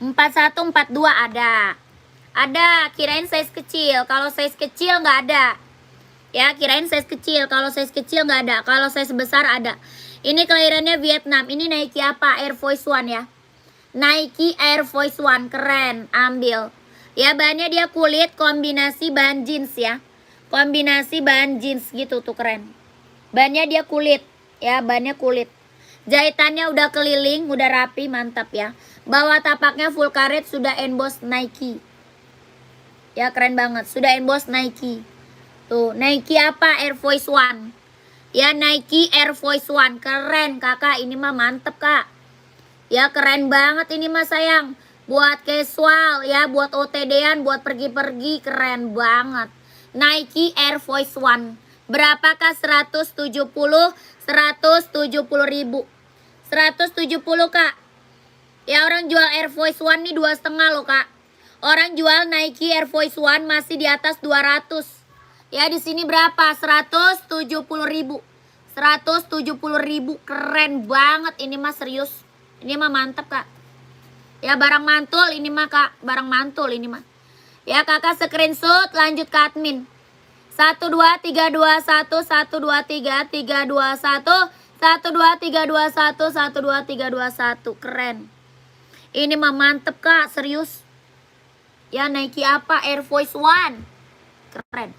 41, 42 ada. Ada, kirain size kecil. Kalau size kecil nggak ada. Ya, kirain size kecil. Kalau size kecil nggak ada. Kalau size besar ada. Ini kelahirannya Vietnam. Ini Nike apa? Air Force One ya. Nike Air Force One. Keren, ambil. Ya, bahannya dia kulit kombinasi bahan jeans ya. Kombinasi bahan jeans gitu tuh keren. Bahannya dia kulit. Ya, bahannya kulit. Jahitannya udah keliling, udah rapi, mantap ya. Bawah tapaknya full karet, sudah emboss Nike. Ya keren banget. Sudah emboss Nike. Tuh, Nike apa? Air Force One. Ya Nike Air Force One. Keren kakak. Ini mah mantep kak. Ya keren banget ini mah sayang. Buat casual ya. Buat OTD-an. Buat pergi-pergi. Keren banget. Nike Air Force One. Berapakah? 170 ribu. 170 kak. Ya orang jual Air Force One nih 2,5 loh kak. Orang jual Nike Air Force One masih di atas 200. Ya di sini berapa? 170 ribu. 170 ribu. Keren banget ini mah serius. Ini mah mantep kak. Ya barang mantul ini mah kak. Barang mantul ini mah. Ya kakak screenshot lanjut ke admin. 1 2 3 2 1 1 2 3 3 2 1 1 2 3 2 1 1 2 3 2 1. Keren. Ini mah mantep kak, serius. Ya Nike apa? Air Force One. Keren.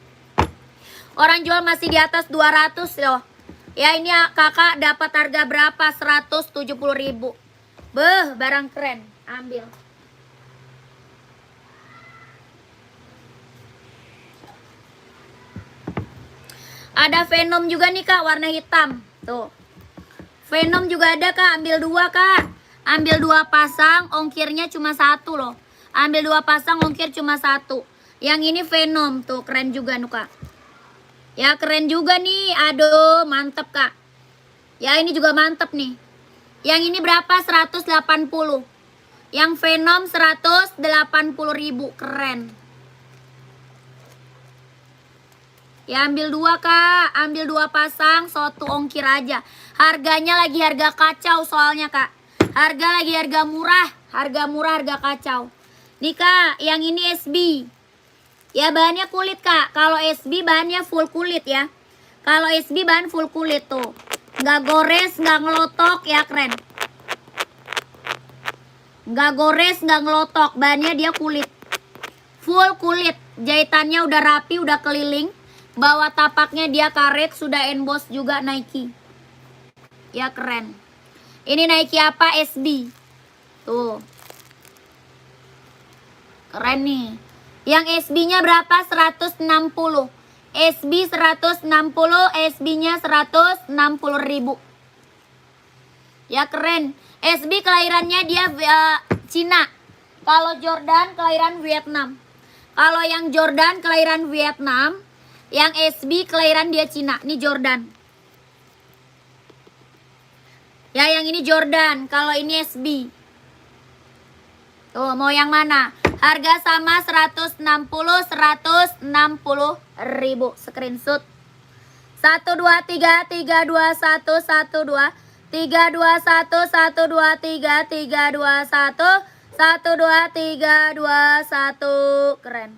Orang jual masih di atas 200 loh. Ya ini ya, kakak dapat harga berapa? 170 ribu. Beh, barang keren. Ambil. Ada Venom juga nih kak, warna hitam. Tuh. Venom juga ada kak, ambil 2 kak. Ambil 2 pasang, ongkirnya cuma 1 loh. Ambil 2 pasang, ongkir cuma 1. Yang ini Venom, tuh keren juga nih kak. Ya keren juga nih, aduh mantep kak. Ya ini juga mantep nih. Yang ini berapa? 180. Yang Venom 180 ribu, keren. Ya ambil 2 kak, ambil 2 pasang, 1 ongkir aja. Harganya lagi harga kacau soalnya kak. Harga lagi harga murah, harga kacau. Nih kak, yang ini SB. Ya bahannya kulit kak, kalau SB bahannya full kulit ya. Kalau SB bahan full kulit tuh. Nggak gores, nggak ngelotok, ya keren. Nggak gores, nggak ngelotok, bahannya dia kulit. Full kulit, jahitannya udah rapi, udah keliling. Bawah tapaknya dia karet, sudah emboss juga Nike. Ya keren. Ini Nike apa? SB. Tuh. Keren nih. Yang SB-nya berapa? 160. SB 160, SB-nya 160 ribu. Ya keren. SB kelahirannya dia Cina. Kalau Jordan kelahiran Vietnam. Kalau yang Jordan kelahiran Vietnam. Yang SB kelahiran dia Cina. Ini Jordan. Ya yang ini Jordan. Kalau ini SB. Tuh mau yang mana? Harga sama 160 ribu. Screenshot. 1 2 3 3 2 1 1 2 3 2 1 1 2 3 3 2 1 1 2 3 2 1. Keren.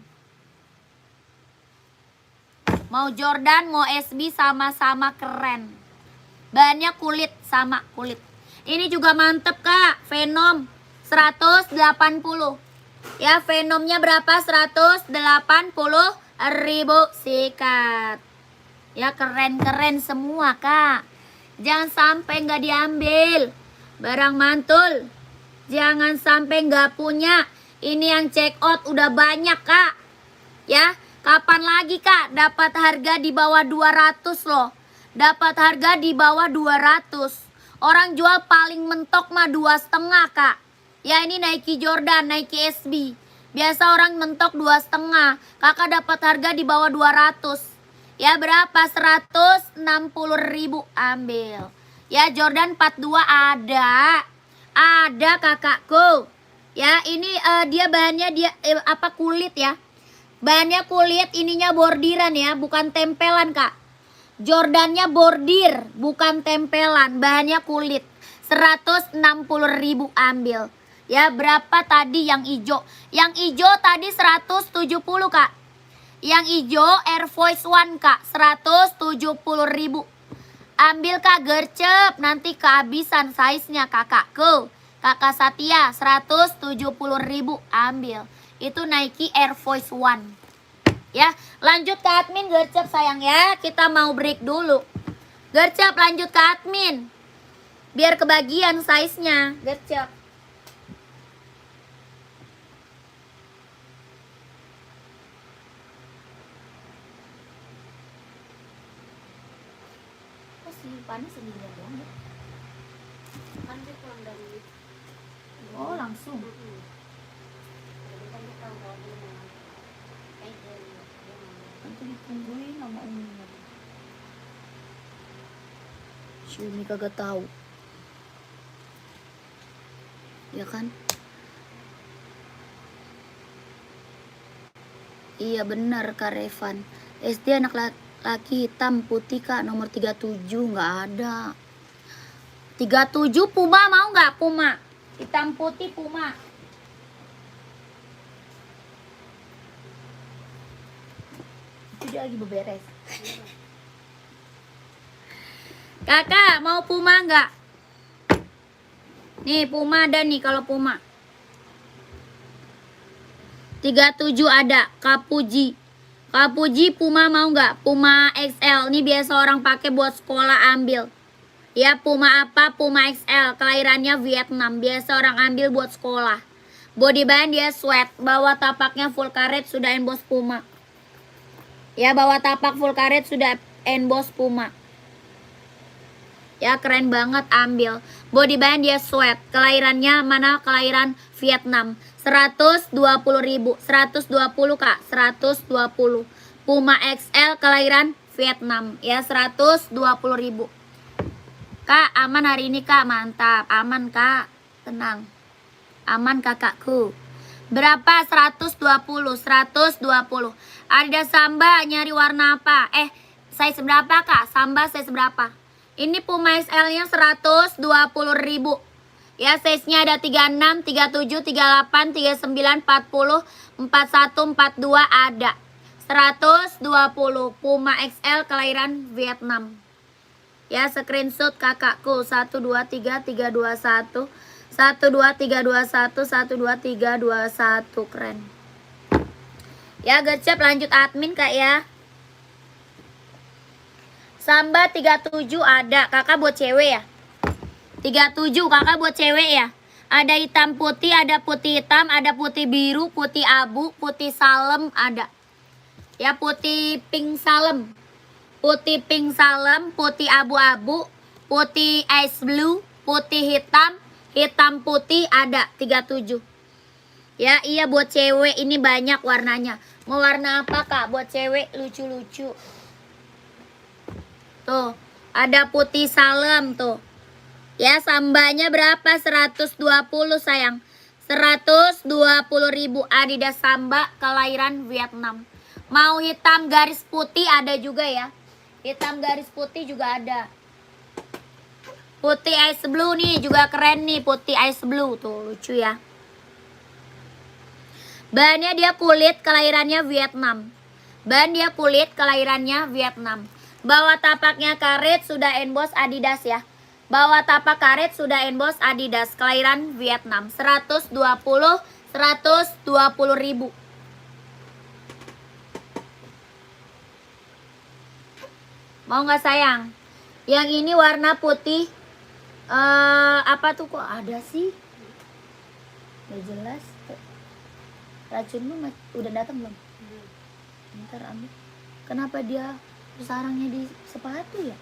Mau Jordan, mau SB sama-sama keren. Bahannya kulit, sama kulit. Ini juga mantep kak, Venom 180. Ya Venomnya berapa? 180 ribu. Sikat. Ya keren-keren semua kak. Jangan sampai nggak diambil. Barang mantul. Jangan sampai nggak punya. Ini yang check out udah banyak kak. Ya. Kapan lagi kak dapat harga di bawah 200 loh. Dapat harga di bawah 200. Orang jual paling mentok mah 2,5 kak. Ya ini Nike Jordan, Nike SB. Biasa orang mentok 2,5. Kakak dapat harga di bawah 200. Ya berapa? 160 ribu. Ambil. Ya Jordan 42 ada. Ada kakakku. Ya ini dia bahannya dia apa kulit ya. Bahannya kulit, ininya bordiran ya, bukan tempelan kak. Jordannya bordir, bukan tempelan. Bahannya kulit. 160 ribu ambil. Ya berapa tadi yang hijau? Yang hijau tadi 170 kak. Yang hijau Air Force One kak, 170 ribu. Ambil kak gercep, nanti kehabisan size-nya kakakku. Kakak Satya 170 ribu ambil. Itu Nike Air Force One. Ya, lanjut ke admin gercep sayang ya. Kita mau break dulu. Gercep lanjut ke admin. Biar kebagian size-nya. Gercep. si Pani sendirian doang ya? Kan dia pulang dari Oh langsung. jadi kan dia tahu kalau dia mau kayak dia mau Nanti ditungguin sama Umi lagi. Si Umi kagak tahu. Ya kan? Iya benar Kak Revan. SD anak laki hitam putih Kak nomor 37 nggak ada. 37 Puma mau nggak Puma? Hitam putih Puma. Itu dia lagi beberes. Kakak mau Puma nggak? Nih Puma ada nih kalau Puma. 37 ada Kapuji. Kapuji Puma mau nggak? Puma XL. Ini biasa orang pakai buat sekolah ambil. Ya Puma apa? Puma XL. Kelahirannya Vietnam. Biasa orang ambil buat sekolah. Body band dia sweat. Bawah tapaknya full karet sudah emboss Puma. Ya bawah tapak full karet sudah emboss Puma. Ya keren banget ambil. Body band dia sweat. Kelahirannya mana? Kelahiran Vietnam. 120.000. 120 Kak. 120. Puma XL kelahiran Vietnam. Ya 120.000. Kak aman hari ini Kak. Mantap. Aman Kak. Tenang. Aman kakakku. Berapa? 120. 120. Ada Samba nyari warna apa? Size berapa Kak? Samba size berapa? Ini Puma XL nya 120.000. Ya size-nya ada 36, 37, 38, 39, 40, 41, 42 ada. 120 Puma XL kelahiran Vietnam. Ya screenshot kakakku 123 321 12321 12321 keren. Ya gecep lanjut admin Kak ya. Samba 37 ada. Kakak buat cewek ya? 37 kakak buat cewek ya? Ada hitam putih, ada putih hitam, ada putih biru, putih abu, putih salem ada. Ya putih pink salem. Putih pink salem, putih abu-abu, putih ice blue, putih hitam, hitam putih ada 37. Ya iya buat cewek ini banyak warnanya. Mau warna apa Kak? Buat cewek lucu-lucu. Tuh, ada putih salem tuh. Ya, sambanya berapa? 120 sayang. 120.000 Adidas Samba kelahiran Vietnam. Mau hitam garis putih ada juga ya. Hitam garis putih juga ada. Putih ice blue nih juga keren nih, putih ice blue tuh lucu ya. Bahannya dia kulit kelahirannya Vietnam. Bahan dia kulit kelahirannya Vietnam. Bawah tapaknya karet sudah emboss Adidas ya. Bawah tapak karet sudah emboss Adidas kelahiran Vietnam. 120 120.000. Mau nggak sayang? Yang ini warna putih. Apa tuh kok ada sih? Gak jelas. Racunmu udah datang belum? Ntar ambil. Kenapa dia sarangnya di sepatu ya?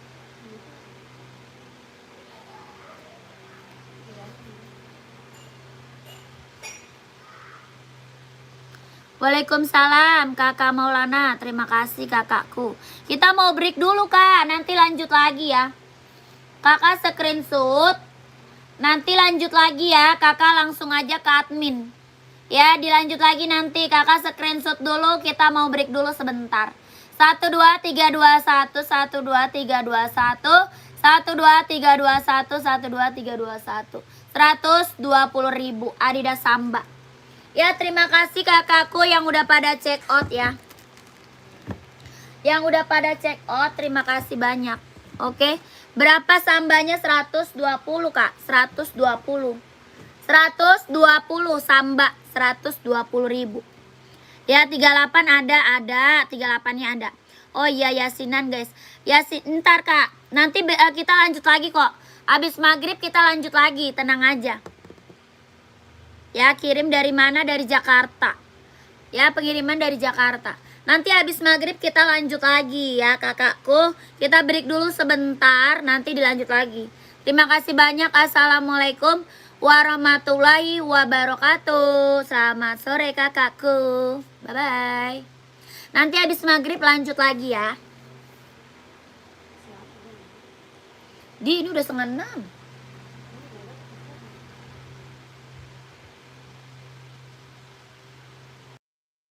Waalaikumsalam Kakak Maulana. Terima kasih kakakku. Kita mau break dulu Kak. Nanti lanjut lagi ya. Kakak screenshot. Nanti lanjut lagi ya. Kakak langsung aja ke admin. Ya dilanjut lagi nanti. Kakak screenshot dulu. Kita mau break dulu sebentar. 12321 12321 12321 12321 120.000 Adidas Samba. Ya terima kasih kakakku yang udah pada check out ya. Yang udah pada check out terima kasih banyak. Oke. Berapa sambanya? 120 Kak. 120 samba 120.000. Ya 38 ada 38-nya ada. Oh iya yasinan guys. Yasin ntar Kak. Nanti kita lanjut lagi kok. Habis maghrib kita lanjut lagi, tenang aja. Ya kirim dari mana? Dari Jakarta. Ya pengiriman dari Jakarta. Nanti habis maghrib kita lanjut lagi ya kakakku. Kita break dulu sebentar, nanti dilanjut lagi. Terima kasih banyak. Assalamualaikum warahmatullahi wabarakatuh. Selamat sore kakakku. Bye-bye. Nanti habis maghrib lanjut lagi ya. Di, ini udah 5:30.